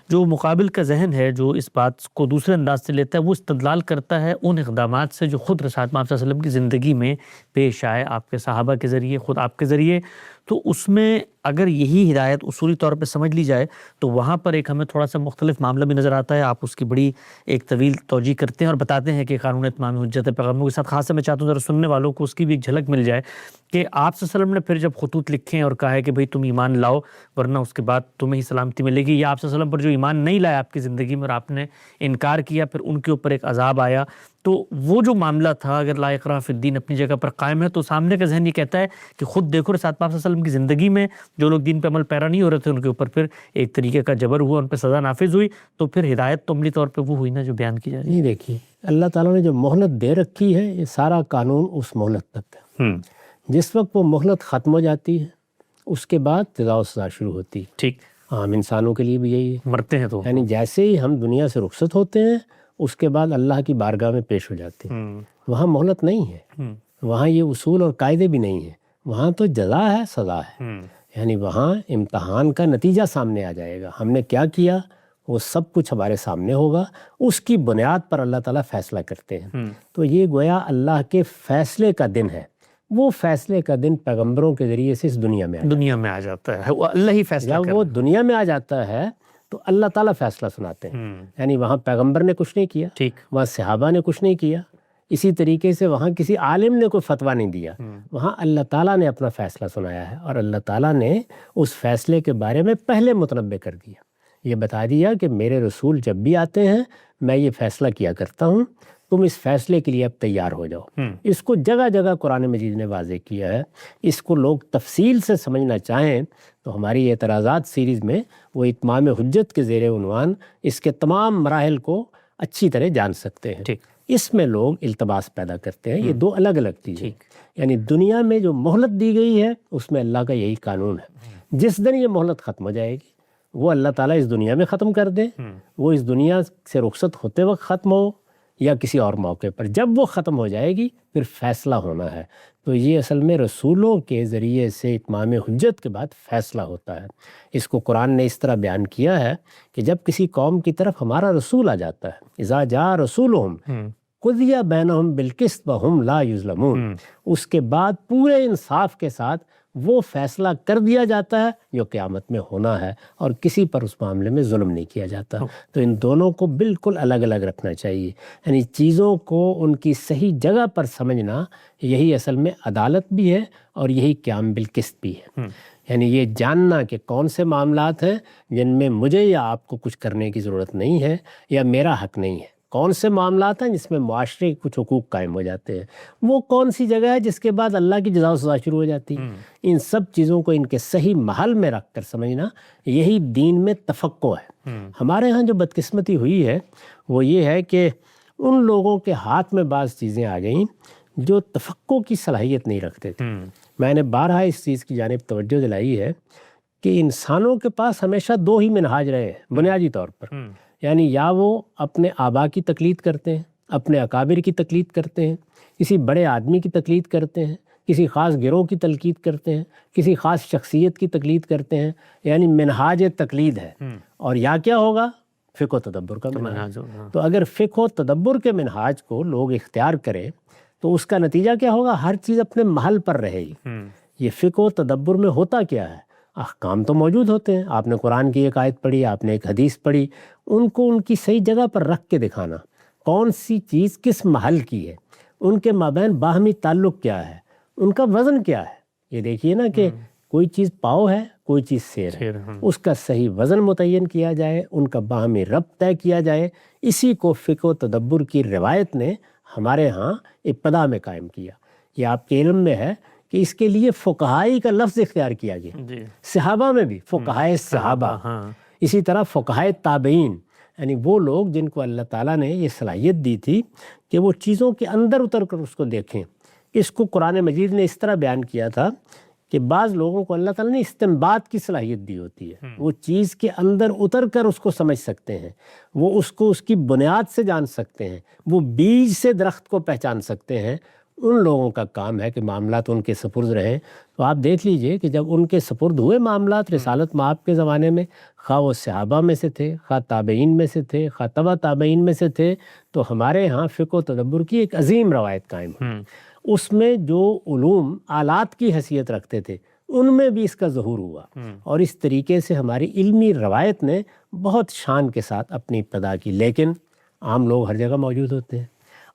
جو مقابل کا ذہن ہے جو اس بات کو دوسرے انداز سے لیتا ہے، وہ استدلال کرتا ہے ان اقدامات سے جو خود رسالت میں آپ صلی اللہ علیہ وسلم کی زندگی میں پیش آئے، آپ کے صحابہ کے ذریعے، خود آپ کے ذریعے۔ تو اس میں اگر یہی ہدایت اصولی طور پہ سمجھ لی جائے تو وہاں پر ایک ہمیں تھوڑا سا مختلف معاملہ بھی نظر آتا ہے۔ آپ اس کی بڑی ایک طویل توجیہ کرتے ہیں اور بتاتے ہیں کہ قانون اتمام حجت پیغمبروں کے ساتھ، خاص سے میں چاہتا ہوں ذرا سننے والوں کو اس کی بھی ایک جھلک مل جائے کہ آپ صلی اللہ علیہ وسلم نے پھر جب خطوط لکھے اور کہا ہے کہ بھئی تم ایمان لاؤ ورنہ اس کے بعد تمہیں ہی سلامتی ملے گی، یا آپ صلی اللہ علیہ وسلم پر جو ایمان نہیں لایا آپ کی زندگی میں اور آپ نے انکار کیا، پھر ان کے اوپر ایک عذاب آیا، تو وہ جو معاملہ تھا اگر لا اکراہ فی الدین اپنی جگہ پر قائم ہے تو سامنے کا ذہن یہ کہتا ہے کہ خود دیکھو رسالت پاک صلی اللہ علیہ وسلم کی زندگی میں جو لوگ دین پہ عمل پیرا نہیں ہو رہے تھے ان کے اوپر پھر ایک طریقے کا جبر ہوا، ان پہ سزا نافذ ہوئی، تو پھر ہدایت تو عملی طور پہ وہ ہوئی نا جو بیان کی جا رہی ہے۔ دیکھیے اللہ تعالیٰ نے جو مہلت دے رکھی ہے یہ سارا قانون اس مہلت تک ہے۔ جس وقت وہ مہلت ختم ہو جاتی ہے اس کے بعد جزا و سزا شروع ہوتی ہے۔ ٹھیک، عام انسانوں کے لیے بھی یہی ہے، مرتے ہیں تو یعنی جیسے ہی ہم دنیا سے رخصت ہوتے ہیں اس کے بعد اللہ کی بارگاہ میں پیش ہو جاتے ہیں۔ وہاں مہلت نہیں ہے، وہاں یہ اصول اور قاعدے بھی نہیں ہیں، وہاں تو جزا ہے، سزا ہے، یعنی وہاں امتحان کا نتیجہ سامنے آ جائے گا، ہم نے کیا کیا وہ سب کچھ ہمارے سامنے ہوگا، اس کی بنیاد پر اللہ تعالیٰ فیصلہ کرتے ہیں۔ تو یہ گویا اللہ کے فیصلے کا دن ہے، وہ فیصلے کا دن پیغمبروں کے ذریعے سے اس دنیا میں آ جاتا ہے، وہ اللہ ہی فیصلہ جب وہ دنیا میں آ جاتا ہے تو اللہ تعالیٰ فیصلہ سناتے ہیں، یعنی وہاں پیغمبر نے کچھ نہیں کیا، وہاں صحابہ نے کچھ نہیں کیا، اسی طریقے سے وہاں کسی عالم نے کوئی فتویٰ نہیں دیا، وہاں اللہ تعالیٰ نے اپنا فیصلہ سنایا ہے، اور اللہ تعالیٰ نے اس فیصلے کے بارے میں پہلے متنبع کر دیا، یہ بتا دیا کہ میرے رسول جب بھی آتے ہیں میں یہ فیصلہ کیا کرتا ہوں، تم اس فیصلے کے لیے اب تیار ہو جاؤ۔ اس کو جگہ جگہ قرآن مجید نے واضح کیا ہے، اس کو لوگ تفصیل سے سمجھنا چاہیں تو ہماری اعتراضات سیریز میں وہ اتمام حجت کے زیر عنوان اس کے تمام مراحل کو اچھی طرح جان سکتے ہیں۔ اس میں لوگ التباس پیدا کرتے ہیں. یہ دو الگ الگ چیزیں. یعنی دنیا میں جو مہلت دی گئی ہے اس میں اللہ کا یہی قانون ہے. جس دن یہ مہلت ختم ہو جائے گی وہ اللہ تعالیٰ اس دنیا میں ختم کر دے, وہ اس دنیا سے رخصت ہوتے وقت ختم ہو یا کسی اور موقع پر, جب وہ ختم ہو جائے گی پھر فیصلہ ہونا ہے. تو یہ اصل میں رسولوں کے ذریعے سے اتمام حجت کے بعد فیصلہ ہوتا ہے. اس کو قرآن نے اس طرح بیان کیا ہے کہ جب کسی قوم کی طرف ہمارا رسول آ جاتا ہے, اذا جاء رسولہم قضی بینہم بالقسط وہم لا یظلمون, اس کے بعد پورے انصاف کے ساتھ وہ فیصلہ کر دیا جاتا ہے جو قیامت میں ہونا ہے, اور کسی پر اس معاملے میں ظلم نہیں کیا جاتا. تو ان دونوں کو بالکل الگ الگ رکھنا چاہیے. یعنی چیزوں کو ان کی صحیح جگہ پر سمجھنا یہی اصل میں عدالت بھی ہے اور یہی قیام بالقسط بھی ہے. یعنی یہ جاننا کہ کون سے معاملات ہیں جن میں مجھے یا آپ کو کچھ کرنے کی ضرورت نہیں ہے یا میرا حق نہیں ہے, کون سے معاملات ہیں جس میں معاشرے کے کچھ حقوق قائم ہو جاتے ہیں, وہ کون سی جگہ ہے جس کے بعد اللہ کی جزا و سزا شروع ہو جاتی ہے. ان سب چیزوں کو ان کے صحیح محل میں رکھ کر سمجھنا یہی دین میں تفقہ ہے. ہمارے ہاں جو بدقسمتی ہوئی ہے وہ یہ ہے کہ ان لوگوں کے ہاتھ میں بعض چیزیں آ گئیں جو تفقہ کی صلاحیت نہیں رکھتے تھے. میں نے بارہا اس چیز کی جانب توجہ دلائی ہے کہ انسانوں کے پاس ہمیشہ دو ہی منہاج رہے ہیں بنیادی طور پر. یعنی یا وہ اپنے آبا کی تقلید کرتے ہیں, اپنے اکابر کی تقلید کرتے ہیں, کسی بڑے آدمی کی تقلید کرتے ہیں, کسی خاص گروہ کی تقلید کرتے ہیں, کسی خاص شخصیت کی تقلید کرتے ہیں. یعنی منہاج تقلید ہے. اور یا کیا ہوگا, فقہ و تدبر کا منہاج. تو اگر فقہ و تدبر کے منہاج کو لوگ اختیار کریں تو اس کا نتیجہ کیا ہوگا, ہر چیز اپنے محل پر رہے گی. یہ فقہ و تدبر میں ہوتا کیا ہے, احکام تو موجود ہوتے ہیں, آپ نے قرآن کی ایک آیت پڑھی, آپ نے ایک حدیث پڑھی, ان کو ان کی صحیح جگہ پر رکھ کے دکھانا کون سی چیز کس محل کی ہے, ان کے مابین باہمی تعلق کیا ہے, ان کا وزن کیا ہے. یہ دیکھیے نا کہ کوئی چیز پاؤ ہے, کوئی چیز سیر ہے, اس کا صحیح وزن متعین کیا جائے, ان کا باہمی ربط طے کیا جائے. اسی کو فقہ و تدبر کی روایت نے ہمارے ہاں ابتدا میں قائم کیا. یہ آپ کے علم میں ہے کہ اس کے لیے فقہائی کا لفظ اختیار کیا گیا. صحابہ میں بھی فقہائے صحابہ, اسی طرح فقہائے تابعین, یعنی وہ لوگ جن کو اللہ تعالیٰ نے یہ صلاحیت دی تھی کہ وہ چیزوں کے اندر اتر کر اس کو دیکھیں. اس کو قرآن مجید نے اس طرح بیان کیا تھا کہ بعض لوگوں کو اللہ تعالیٰ نے استنباط کی صلاحیت دی ہوتی ہے, وہ چیز کے اندر اتر کر اس کو سمجھ سکتے ہیں, وہ اس کو اس کی بنیاد سے جان سکتے ہیں, وہ بیج سے درخت کو پہچان سکتے ہیں. ان لوگوں کا کام ہے کہ معاملات ان کے سپرد رہیں. تو آپ دیکھ لیجئے کہ جب ان کے سپرد ہوئے معاملات رسالت مآب کے زمانے میں, خواہ وہ صحابہ میں سے تھے, خواہ تابعین میں سے تھے, خواہ تبع تابعین میں سے تھے, تو ہمارے ہاں فقہ و تدبر کی ایک عظیم روایت قائم ہوئی. اس میں جو علوم آلات کی حیثیت رکھتے تھے ان میں بھی اس کا ظہور ہوا, اور اس طریقے سے ہماری علمی روایت نے بہت شان کے ساتھ اپنی ابتدا کی. لیکن عام لوگ ہر جگہ موجود ہوتے ہیں,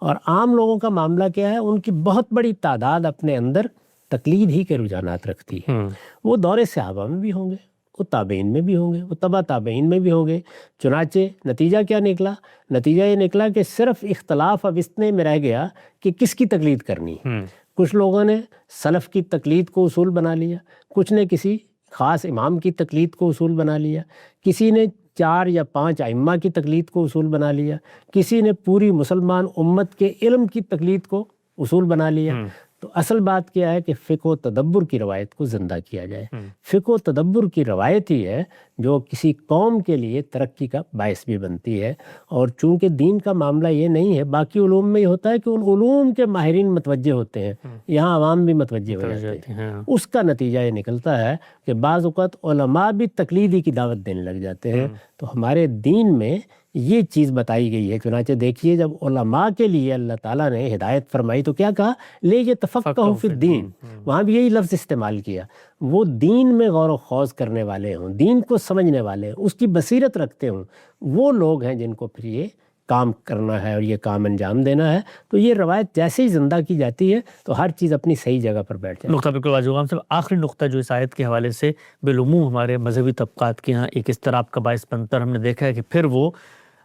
اور عام لوگوں کا معاملہ کیا ہے, ان کی بہت بڑی تعداد اپنے اندر تقلید ہی کے رجحانات رکھتی ہے. وہ دور صحابہ میں بھی ہوں گے, وہ تابعین میں بھی ہوں گے, وہ تبع تابعین میں بھی ہوں گے. چنانچہ نتیجہ کیا نکلا, نتیجہ یہ نکلا کہ صرف اختلاف اب اتنے میں رہ گیا کہ کس کی تقلید کرنی ہے. کچھ لوگوں نے سلف کی تقلید کو اصول بنا لیا, کچھ نے کسی خاص امام کی تقلید کو اصول بنا لیا, کسی نے 4 یا 5 ائمہ کی تقلید کو اصول بنا لیا, کسی نے پوری مسلمان امت کے علم کی تقلید کو اصول بنا لیا. تو اصل بات کیا ہے کہ فقہ و تدبر کی روایت کو زندہ کیا جائے. فقہ و تدبر کی روایت ہی ہے جو کسی قوم کے لیے ترقی کا باعث بھی بنتی ہے. اور چونکہ دین کا معاملہ یہ نہیں ہے, باقی علوم میں یہ ہوتا ہے کہ ان علوم کے ماہرین متوجہ ہوتے ہیں, یہاں عوام بھی متوجہ ہو جاتے ہیں. اس کا نتیجہ یہ نکلتا ہے کہ بعض اوقات علماء بھی تقلیدی کی دعوت دینے لگ جاتے ہیں. تو ہمارے دین میں یہ چیز بتائی گئی ہے. چنانچہ دیکھیے جب علماء کے لیے اللہ تعالیٰ نے ہدایت فرمائی تو کیا کہا, لے یہ تفقہوا فی الدین, وہاں بھی یہی لفظ استعمال کیا. وہ دین میں غور و خوض کرنے والے ہوں, دین کو سمجھنے والے ہوں, اس کی بصیرت رکھتے ہوں, وہ لوگ ہیں جن کو پھر یہ کام کرنا ہے اور یہ کام انجام دینا ہے. تو یہ روایت جیسے ہی زندہ کی جاتی ہے تو ہر چیز اپنی صحیح جگہ پر بیٹھ جاتی ہے. نقطہ بالکل واضح. صاحب آخری نقطہ جو اس آیت کے حوالے سے بالعموم ہمارے مذہبی طبقات کے ہاں ایک اضطراب کا باعث بنتا ہے, ہم نے دیکھا ہے کہ پھر وہ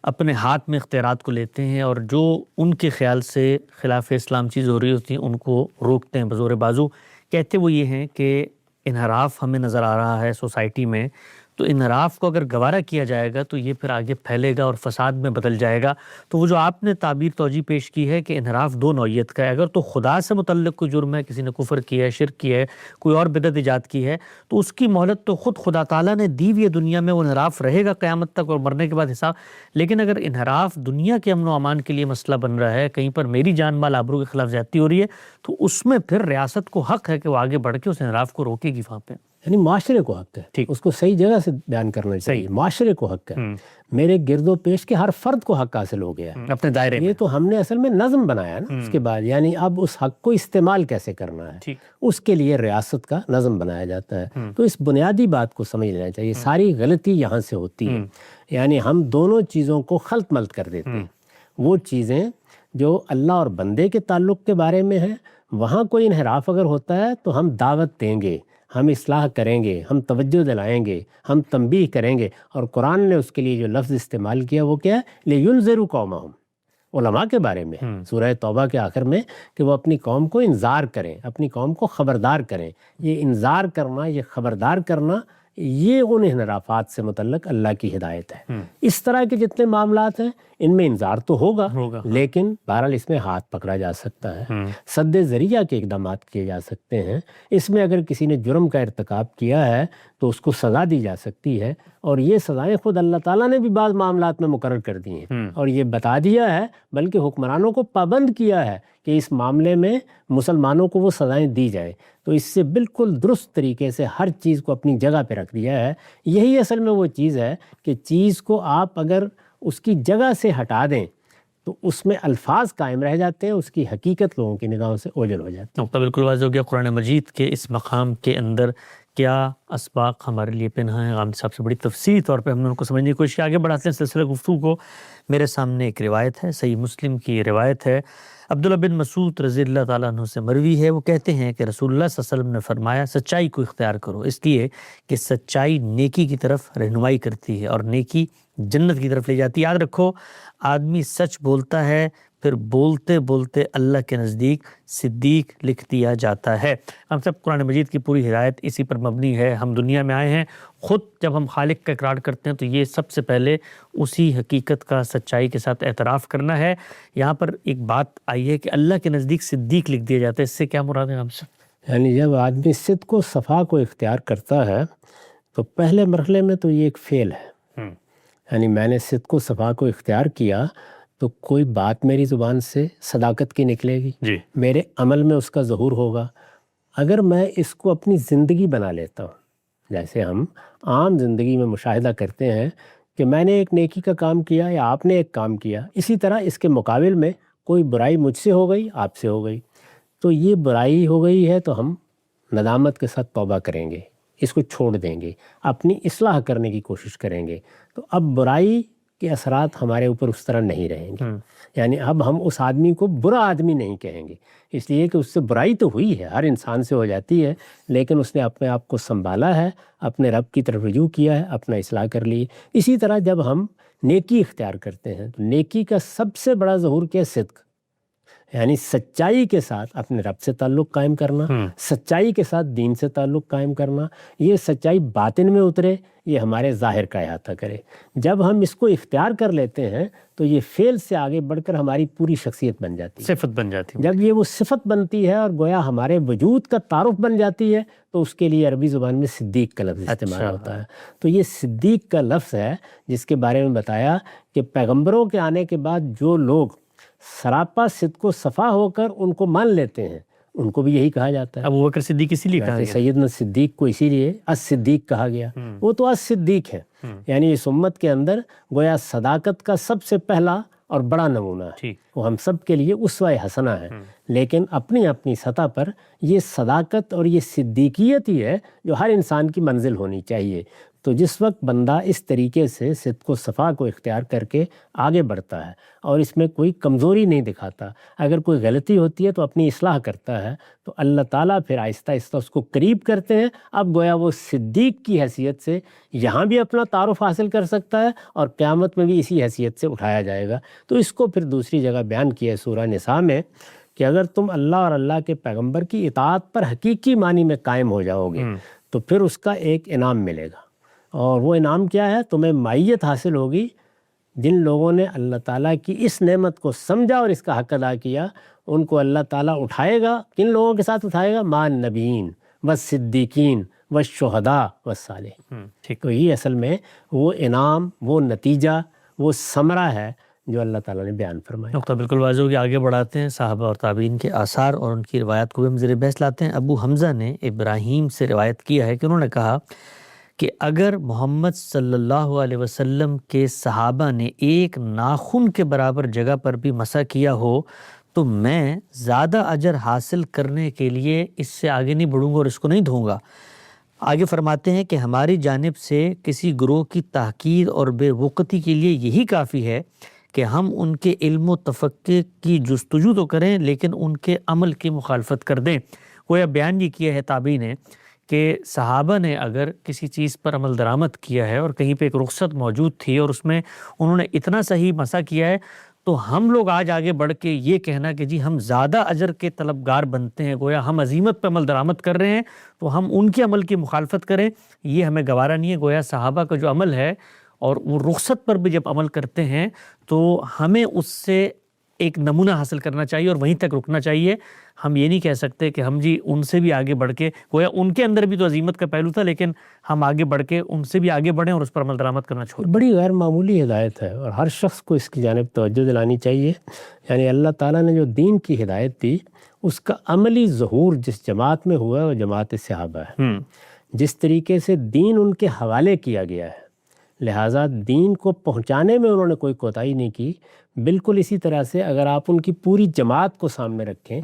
اپنے ہاتھ میں اختیارات کو لیتے ہیں اور جو ان کے خیال سے خلاف اسلام چیز ہو رہی ہوتی ہیں ان کو روکتے ہیں بزور بازو. کہتے وہ یہ ہیں کہ انحراف ہمیں نظر آ رہا ہے سوسائٹی میں, تو انحراف کو اگر گوارا کیا جائے گا تو یہ پھر آگے پھیلے گا اور فساد میں بدل جائے گا۔ تو وہ جو آپ نے تعبیر توجیہ پیش کی ہے کہ انحراف دو نوعیت کا ہے، اگر تو خدا سے متعلق کوئی جرم ہے، کسی نے کفر کیا ہے، شرک کیا ہے، کوئی اور بدعت ایجاد کی ہے، تو اس کی مہلت تو خود خدا تعالیٰ نے دی ہوئی ہے دنیا میں، وہ انحراف رہے گا قیامت تک اور مرنے کے بعد حساب۔ لیکن اگر انحراف دنیا کے امن و امان کے لیے مسئلہ بن رہا ہے، کہیں پر میری جان مال آبرو کے خلاف زیادتی ہو رہی ہے، تو اس میں پھر ریاست کو حق ہے کہ وہ آگے بڑھ کے اس انحراف کو روکے گی وہاں پہ۔ یعنی معاشرے کو حق ہے، اس کو صحیح جگہ سے بیان کرنا چاہیے، معاشرے کو حق ہے، میرے گرد و پیش کے ہر فرد کو حق حاصل ہو گیا اپنے دائرے میں۔ یہ تو ہم نے اصل میں نظم بنایا نا اس کے بعد، یعنی اب اس حق کو استعمال کیسے کرنا ہے، اس کے لیے ریاست کا نظم بنایا جاتا ہے۔ تو اس بنیادی بات کو سمجھ لینا چاہیے، ساری غلطی یہاں سے ہوتی ہے، یعنی ہم دونوں چیزوں کو خلط ملط کر دیتے ہیں۔ وہ چیزیں جو اللہ اور بندے کے تعلق کے بارے میں ہیں، وہاں کوئی انحراف اگر ہوتا ہے تو ہم دعوت دیں گے، ہم اصلاح کریں گے، ہم توجہ دلائیں گے، ہم تنبیہ کریں گے۔ اور قرآن نے اس کے لیے جو لفظ استعمال کیا وہ کیا ہے؟ لِيُنذِرُوا قَوْمَهُمْ، علماء کے بارے میں سورہ توبہ کے آخر میں، کہ وہ اپنی قوم کو انذار کریں، اپنی قوم کو خبردار کریں۔ یہ انذار کرنا، یہ خبردار کرنا، یہ ان انحرافات سے متعلق اللہ کی ہدایت ہے۔ اس طرح کے جتنے معاملات ہیں ان میں انذار تو ہوگا، لیکن بہرحال اس میں ہاتھ پکڑا جا سکتا ہے، سد ذریعہ کے اقدامات کیے جا سکتے ہیں۔ اس میں اگر کسی نے جرم کا ارتکاب کیا ہے تو اس کو سزا دی جا سکتی ہے، اور یہ سزائیں خود اللہ تعالیٰ نے بھی بعض معاملات میں مقرر کر دی ہیں، اور یہ بتا دیا ہے، بلکہ حکمرانوں کو پابند کیا ہے کہ اس معاملے میں مسلمانوں کو وہ سزائیں دی جائیں۔ تو اس سے بالکل درست طریقے سے ہر چیز کو اپنی جگہ پہ رکھ دیا ہے۔ یہی اصل میں وہ چیز ہے کہ چیز کو آپ اگر اس کی جگہ سے ہٹا دیں تو اس میں الفاظ قائم رہ جاتے ہیں، اس کی حقیقت لوگوں کی نگاہوں سے اوجھل ہو جاتی ہے۔ نقطہ بالکل واضح ہو گیا۔ قرآن مجید کے اس مقام کے اندر کیا اسباق ہمارے لیے پنہاں ہیں، غامدی صاحب سے بڑی تفصیلی طور پہ ہم نے ان کو سمجھنے کی کوشش کی۔ آگے بڑھاتے ہیں سلسلہ گفتگو کو۔ میرے سامنے ایک روایت ہے، صحیح مسلم کی روایت ہے، عبداللہ بن مسعود رضی اللہ تعالیٰ عنہ سے مروی ہے۔ وہ کہتے ہیں کہ رسول اللہ صلی اللہ علیہ وسلم نے فرمایا، سچائی کو اختیار کرو، اس لیے کہ سچائی نیکی کی طرف رہنمائی کرتی ہے اور نیکی جنت کی طرف لے جاتی ہے۔ یاد رکھو، آدمی سچ بولتا ہے، پھر بولتے بولتے اللہ کے نزدیک صدیق لکھ دیا جاتا ہے۔ ہم سب قرآن مجید کی پوری ہدایت اسی پر مبنی ہے۔ ہم دنیا میں آئے ہیں، خود جب ہم خالق کا اقرار کرتے ہیں تو یہ سب سے پہلے اسی حقیقت کا سچائی کے ساتھ اعتراف کرنا ہے۔ یہاں پر ایک بات آئی ہے کہ اللہ کے نزدیک صدیق لکھ دیا جاتا ہے، اس سے کیا مراد ہے ہم سب؟ یعنی جب آدمی صدق و صفا کو اختیار کرتا ہے تو پہلے مرحلے میں تو یہ ایک فعل ہے، یعنی میں نے صدق و صفا کو اختیار کیا تو کوئی بات میری زبان سے صداقت کی نکلے گی، میرے عمل میں اس کا ظہور ہوگا۔ اگر میں اس کو اپنی زندگی بنا لیتا ہوں، جیسے ہم عام زندگی میں مشاہدہ کرتے ہیں کہ میں نے ایک نیکی کا کام کیا یا آپ نے ایک کام کیا، اسی طرح اس کے مقابل میں کوئی برائی مجھ سے ہو گئی، آپ سے ہو گئی، تو یہ برائی ہو گئی ہے تو ہم ندامت کے ساتھ توبہ کریں گے، اس کو چھوڑ دیں گے، اپنی اصلاح کرنے کی کوشش کریں گے۔ تو اب برائی کے اثرات ہمارے اوپر اس طرح نہیں رہیں گے، یعنی اب ہم اس آدمی کو برا آدمی نہیں کہیں گے، اس لیے کہ اس سے برائی تو ہوئی ہے، ہر انسان سے ہو جاتی ہے، لیکن اس نے اپنے آپ کو سنبھالا ہے، اپنے رب کی طرف رجوع کیا ہے، اپنا اصلاح کر لی۔ اسی طرح جب ہم نیکی اختیار کرتے ہیں تو نیکی کا سب سے بڑا ظہور کیا ہے؟ صدق، یعنی سچائی کے ساتھ اپنے رب سے تعلق قائم کرنا، سچائی کے ساتھ دین سے تعلق قائم کرنا، یہ سچائی باطن میں اترے، یہ ہمارے ظاہر کا احاطہ کرے۔ جب ہم اس کو اختیار کر لیتے ہیں تو یہ فعل سے آگے بڑھ کر ہماری پوری شخصیت بن جاتی ہے، صفت بن جاتی ہے۔ جب یہ وہ صفت بنتی ہے اور گویا ہمارے وجود کا تعارف بن جاتی ہے تو اس کے لیے عربی زبان میں صدیق کا لفظ استعمال ہوتا ہے۔ تو یہ صدیق کا لفظ ہے جس کے بارے میں بتایا کہ پیغمبروں کے آنے کے بعد جو لوگ سراپا صدق و صفا ہو کر ان کو مان لیتے ہیں ان کو بھی یہی کہا جاتا ہے۔ ابو بکر صدیق اسی لیے کہا گیا، سیدنا صدیق کو اسی لیے الصدیق کہا گیا، وہ تو الصدیق ہے، یعنی اس امت کے اندر گویا صداقت کا سب سے پہلا اور بڑا نمونہ ہے، وہ ہم سب کے لیے اسوہ حسنہ ہے۔ لیکن اپنی اپنی سطح پر یہ صداقت اور یہ صدیقیت ہی ہے جو ہر انسان کی منزل ہونی چاہیے۔ تو جس وقت بندہ اس طریقے سے صدق و صفا کو اختیار کر کے آگے بڑھتا ہے اور اس میں کوئی کمزوری نہیں دکھاتا، اگر کوئی غلطی ہوتی ہے تو اپنی اصلاح کرتا ہے، تو اللہ تعالیٰ پھر آہستہ آہستہ اس کو قریب کرتے ہیں۔ اب گویا وہ صدیق کی حیثیت سے یہاں بھی اپنا تعارف حاصل کر سکتا ہے اور قیامت میں بھی اسی حیثیت سے اٹھایا جائے گا۔ تو اس کو پھر دوسری جگہ بیان کیا ہے سورہ نساء میں کہ اگر تم اللہ اور اللہ کے پیغمبر کی اطاعت پر حقیقی معنی میں قائم ہو جاؤ گے تو پھر اس کا ایک انعام ملے گا۔ اور وہ انعام کیا ہے؟ تمہیں معیت حاصل ہوگی جن لوگوں نے اللہ تعالیٰ کی اس نعمت کو سمجھا اور اس کا حق ادا کیا، ان کو اللہ تعالیٰ اٹھائے گا۔ کن لوگوں کے ساتھ اٹھائے گا؟ مع النبیین والصدیقین والشہداء والصالحین۔ ٹھیک، تو یہ اصل میں وہ انعام، وہ نتیجہ، وہ ثمرہ ہے جو اللہ تعالیٰ نے بیان فرمایا۔ نقطہ بالکل واضح ہو گیا۔ آگے بڑھاتے ہیں، صحابہ اور تابعین کے آثار اور ان کی روایات کو بھی ہم زیر بحث لاتے ہیں۔ ابو حمزہ نے ابراہیم سے روایت کیا ہے کہ انہوں نے کہا کہ اگر محمد صلی اللہ علیہ وسلم کے صحابہ نے ایک ناخن کے برابر جگہ پر بھی مسح کیا ہو تو میں زیادہ اجر حاصل کرنے کے لیے اس سے آگے نہیں بڑھوں گا اور اس کو نہیں دھوں گا۔ آگے فرماتے ہیں کہ ہماری جانب سے کسی گروہ کی تحقیر اور بے وقتی کے لیے یہی کافی ہے کہ ہم ان کے علم و تفقہ کی جستجو تو کریں لیکن ان کے عمل کی مخالفت کر دیں۔ گویا بیان یہ کیا ہے تابعی نے کہ صحابہ نے اگر کسی چیز پر عمل درآمد کیا ہے اور کہیں پہ ایک رخصت موجود تھی اور اس میں انہوں نے اتنا صحیح مسح کیا ہے، تو ہم لوگ آج آگے بڑھ کے یہ کہنا کہ جی ہم زیادہ اجر کے طلبگار بنتے ہیں، گویا ہم عزیمت پہ عمل درآمد کر رہے ہیں تو ہم ان کے عمل کی مخالفت کریں، یہ ہمیں گوارا نہیں ہے۔ گویا صحابہ کا جو عمل ہے اور وہ رخصت پر بھی جب عمل کرتے ہیں تو ہمیں اس سے ایک نمونہ حاصل کرنا چاہیے اور وہیں تک رکنا چاہیے۔ ہم یہ نہیں کہہ سکتے کہ ہم جی ان سے بھی آگے بڑھ کے، گویا ان کے اندر بھی تو عزیمت کا پہلو تھا لیکن ہم آگے بڑھ کے ان سے بھی آگے بڑھیں اور اس پر عمل درآمد کرنا چھوڑ دیں۔ بڑی غیر معمولی ہدایت ہے اور ہر شخص کو اس کی جانب توجہ دلانی چاہیے۔ یعنی اللہ تعالیٰ نے جو دین کی ہدایت دی اس کا عملی ظہور جس جماعت میں ہوا ہے وہ جماعت صحابہ ہے۔ جس طریقے سے دین ان کے حوالے کیا گیا ہے، لہٰذا دین کو پہنچانے میں انہوں نے کوئی کوتاہی نہیں کی۔ بالکل اسی طرح سے اگر آپ ان کی پوری جماعت کو سامنے رکھیں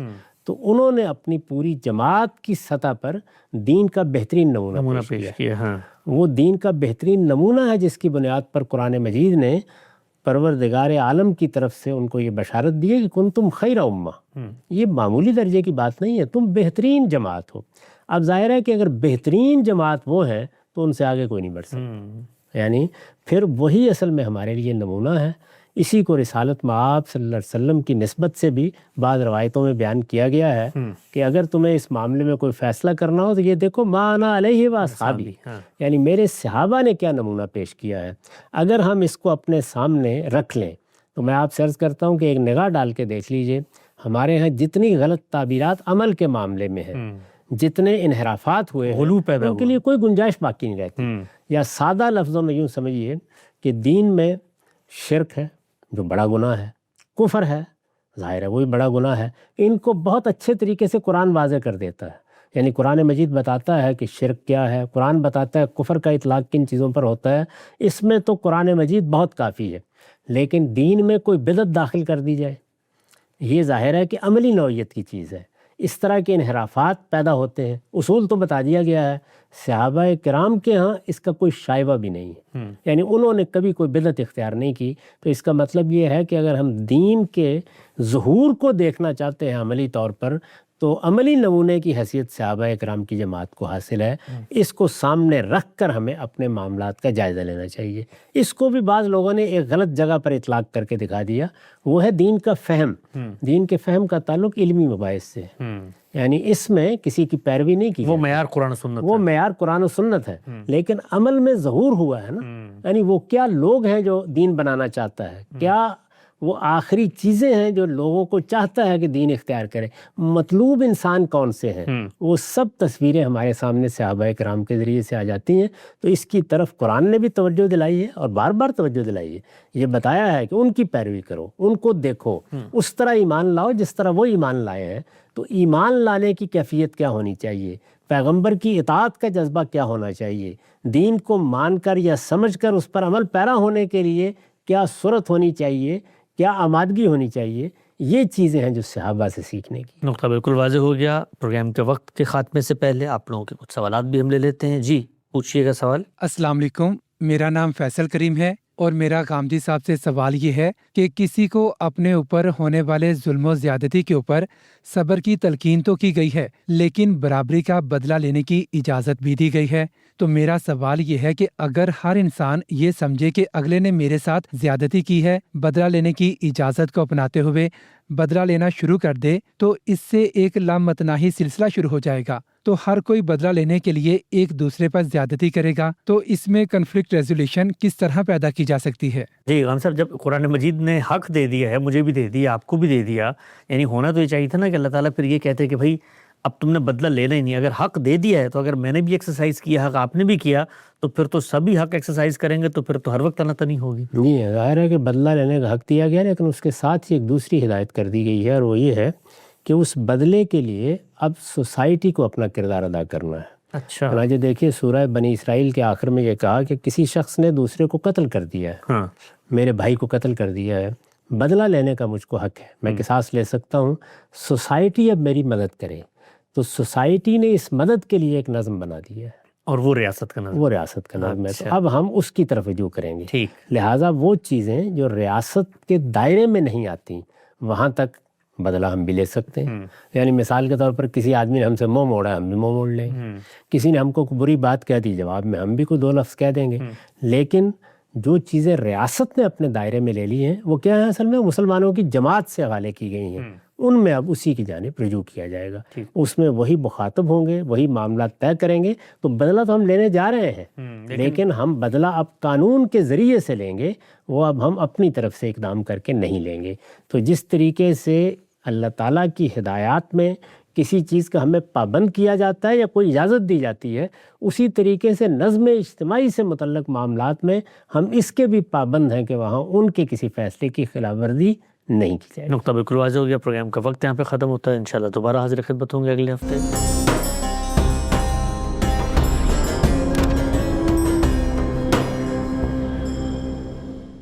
تو انہوں نے اپنی پوری جماعت کی سطح پر دین کا بہترین نمونہ پیش کیا۔ وہ دین کا بہترین نمونہ ہے جس کی بنیاد پر قرآن مجید نے پروردگار عالم کی طرف سے ان کو یہ بشارت دی ہے کہ کنتم خیر امہ۔ یہ معمولی درجے کی بات نہیں ہے، تم بہترین جماعت ہو۔ اب ظاہر ہے کہ اگر بہترین جماعت وہ ہے تو ان سے آگے کوئی نہیں بڑھ سکتا، یعنی پھر وہی اصل میں ہمارے لیے نمونہ ہے۔ اسی کو رسالت مآب صلی اللہ علیہ وسلم کی نسبت سے بھی بعض روایتوں میں بیان کیا گیا ہے کہ اگر تمہیں اس معاملے میں کوئی فیصلہ کرنا ہو تو یہ دیکھو ما انا علیہ واصحابی، یعنی میرے صحابہ نے کیا نمونہ پیش کیا ہے۔ اگر ہم اس کو اپنے سامنے رکھ لیں تو میں آپ سے عرض کرتا ہوں کہ ایک نگاہ ڈال کے دیکھ لیجئے، ہمارے ہاں جتنی غلط تعبیرات عمل کے معاملے میں ہیں، جتنے انحرافات ہوئے ہیں، ان کے لیے کوئی گنجائش باقی نہیں رہتی۔ یا سادہ لفظوں میں یوں سمجھیے کہ دین میں شرک ہے جو بڑا گناہ ہے، کفر ہے، ظاہر ہے وہی بڑا گناہ ہے، ان کو بہت اچھے طریقے سے قرآن واضح کر دیتا ہے۔ یعنی قرآن مجید بتاتا ہے کہ شرک کیا ہے، قرآن بتاتا ہے کفر کا اطلاق کن چیزوں پر ہوتا ہے، اس میں تو قرآن مجید بہت کافی ہے۔ لیکن دین میں کوئی بدعت داخل کر دی جائے، یہ ظاہر ہے کہ عملی نوعیت کی چیز ہے۔ اس طرح کے انحرافات پیدا ہوتے ہیں، اصول تو بتا دیا گیا ہے۔ صحابہ کرام کے ہاں اس کا کوئی شائبہ بھی نہیں ہے، یعنی انہوں نے کبھی کوئی بدعت اختیار نہیں کی۔ تو اس کا مطلب یہ ہے کہ اگر ہم دین کے ظہور کو دیکھنا چاہتے ہیں عملی طور پر تو عملی نمونے کی حیثیت صحابہ کرام کی جماعت کو حاصل ہے۔ اس کو سامنے رکھ کر ہمیں اپنے معاملات کا جائزہ لینا چاہیے۔ اس کو بھی بعض لوگوں نے ایک غلط جگہ پر اطلاق کر کے دکھا دیا، وہ ہے دین کا فہم۔ دین کے فہم کا تعلق علمی مباحث سے ہے، یعنی اس میں کسی کی پیروی نہیں کی، وہ معیار قرآن و سنت، وہ معیار قرآن و سنت ہے، لیکن عمل میں ظہور ہوا ہے نا، یعنی وہ کیا لوگ ہیں جو دین بنانا چاہتا ہے، کیا وہ آخری چیزیں ہیں جو لوگوں کو چاہتا ہے کہ دین اختیار کرے، مطلوب انسان کون سے ہیں، وہ سب تصویریں ہمارے سامنے صحابہ کرام کے ذریعے سے آ جاتی ہیں۔ تو اس کی طرف قرآن نے بھی توجہ دلائی ہے اور بار بار توجہ دلائی ہے، یہ بتایا ہے کہ ان کی پیروی کرو، ان کو دیکھو، اس طرح ایمان لاؤ جس طرح وہ ایمان لائے ہیں۔ تو ایمان لانے کی کیفیت کیا ہونی چاہیے، پیغمبر کی اطاعت کا جذبہ کیا ہونا چاہیے، دین کو مان کر یا سمجھ کر اس پر عمل پیرا ہونے کے لیے کیا صورت ہونی چاہیے، کیا آمادگی ہونی چاہیے، یہ چیزیں ہیں جو صحابہ سے سیکھنے کی۔ نقطہ بالکل واضح ہو گیا۔ پروگرام کے وقت کے خاتمے سے پہلے آپ لوگوں کے کچھ سوالات بھی ہم لے لیتے ہیں۔ جی پوچھیے گا سوال۔ السلام علیکم، میرا نام فیصل کریم ہے اور میرا غامدی صاحب سے سوال یہ ہے کہ کسی کو اپنے اوپر ہونے والے ظلم و زیادتی کے اوپر صبر کی تلقین تو کی گئی ہے لیکن برابری کا بدلہ لینے کی اجازت بھی دی گئی ہے، تو میرا سوال یہ ہے کہ اگر ہر انسان یہ سمجھے کہ اگلے نے میرے ساتھ زیادتی کی ہے، بدلہ لینے کی اجازت کو اپناتے ہوئے بدلہ لینا شروع کر دے تو اس سے ایک لامتناہی سلسلہ شروع ہو جائے گا، تو ہر کوئی بدلہ لینے کے لیے ایک دوسرے پر زیادتی کرے گا، تو اس میں کنفلکٹ ریزولیوشن کس طرح پیدا کی جا سکتی ہے؟ جی غام صاحب، جب قرآن مجید نے حق دے دیا ہے، مجھے بھی دے دیا، آپ کو بھی دے دیا، یعنی ہونا تو یہ چاہیے تھا نا کہ اللہ تعالیٰ پھر یہ کہتے کہ بھائی اب تم نے بدلہ لینا ہی نہیں، اگر حق دے دیا ہے تو اگر میں نے بھی ایکسرسائز کیا، حق آپ نے بھی کیا، تو پھر تو سبھی حق ایکسرسائز کریں گے، تو پھر تو ہر وقت تنی ہوگی۔ جی ظاہر ہے کہ بدلہ لینے کا حق دیا گیا، لیکن اس کے ساتھ ہی ایک دوسری ہدایت کر دی گئی ہے، اور وہ یہ ہے کہ اس بدلے کے لیے اب سوسائٹی کو اپنا کردار ادا کرنا ہے۔ اچھا، چنانچہ دیکھیے سورہ بنی اسرائیل کے آخر میں یہ کہا کہ کسی شخص نے دوسرے کو قتل کر دیا ہے، ہاں، میرے بھائی کو قتل کر دیا ہے، بدلہ لینے کا مجھ کو حق ہے، میں قصاص لے سکتا ہوں، سوسائٹی اب میری مدد کرے، تو سوسائٹی نے اس مدد کے لیے ایک نظم بنا دیا ہے، اور وہ ریاست کا نام، وہ ریاست کا نظم ہے۔ تو اب ہم اس کی طرف رجوع کریں گے، ٹھیک، لہٰذا وہ چیزیں جو ریاست کے دائرے میں نہیں آتی وہاں تک بدلہ ہم بھی لے سکتے ہیں۔ یعنی مثال کے طور پر کسی آدمی نے ہم سے منہ موڑا، ہم بھی منہ موڑ لیں، کسی نے ہم کو بری بات کہہ دی، جواب میں ہم بھی کوئی دو لفظ کہہ دیں گے۔ لیکن جو چیزیں ریاست نے اپنے دائرے میں لے لی ہیں وہ کیا ہے؟ اصل میں مسلمانوں کی جماعت سے حوالے کی گئی ہیں، ان میں اب اسی کی جانب رجوع کیا جائے گا، اس میں وہی مخاطب ہوں گے، وہی معاملات طے کریں گے۔ تو بدلہ تو ہم لینے جا رہے ہیں، لیکن ہم بدلہ اب قانون کے ذریعے سے لیں گے، وہ اب ہم اپنی طرف سے اقدام کر کے نہیں لیں گے۔ تو جس طریقے سے اللہ تعالیٰ کی ہدایات میں کسی چیز کا ہمیں پابند کیا جاتا ہے یا کوئی اجازت دی جاتی ہے، اسی طریقے سے نظم اجتماعی سے متعلق معاملات میں ہم اس کے بھی پابند ہیں کہ وہاں ان کے کسی فیصلے کی خلاف ورزی نہیں کی جائے۔ نقطہ بالکل واضح ہو گیا۔ پروگرام کا وقت یہاں پہ ختم ہوتا ہے، انشاءاللہ دوبارہ حاضر خدمت ہوں گے اگلے ہفتے۔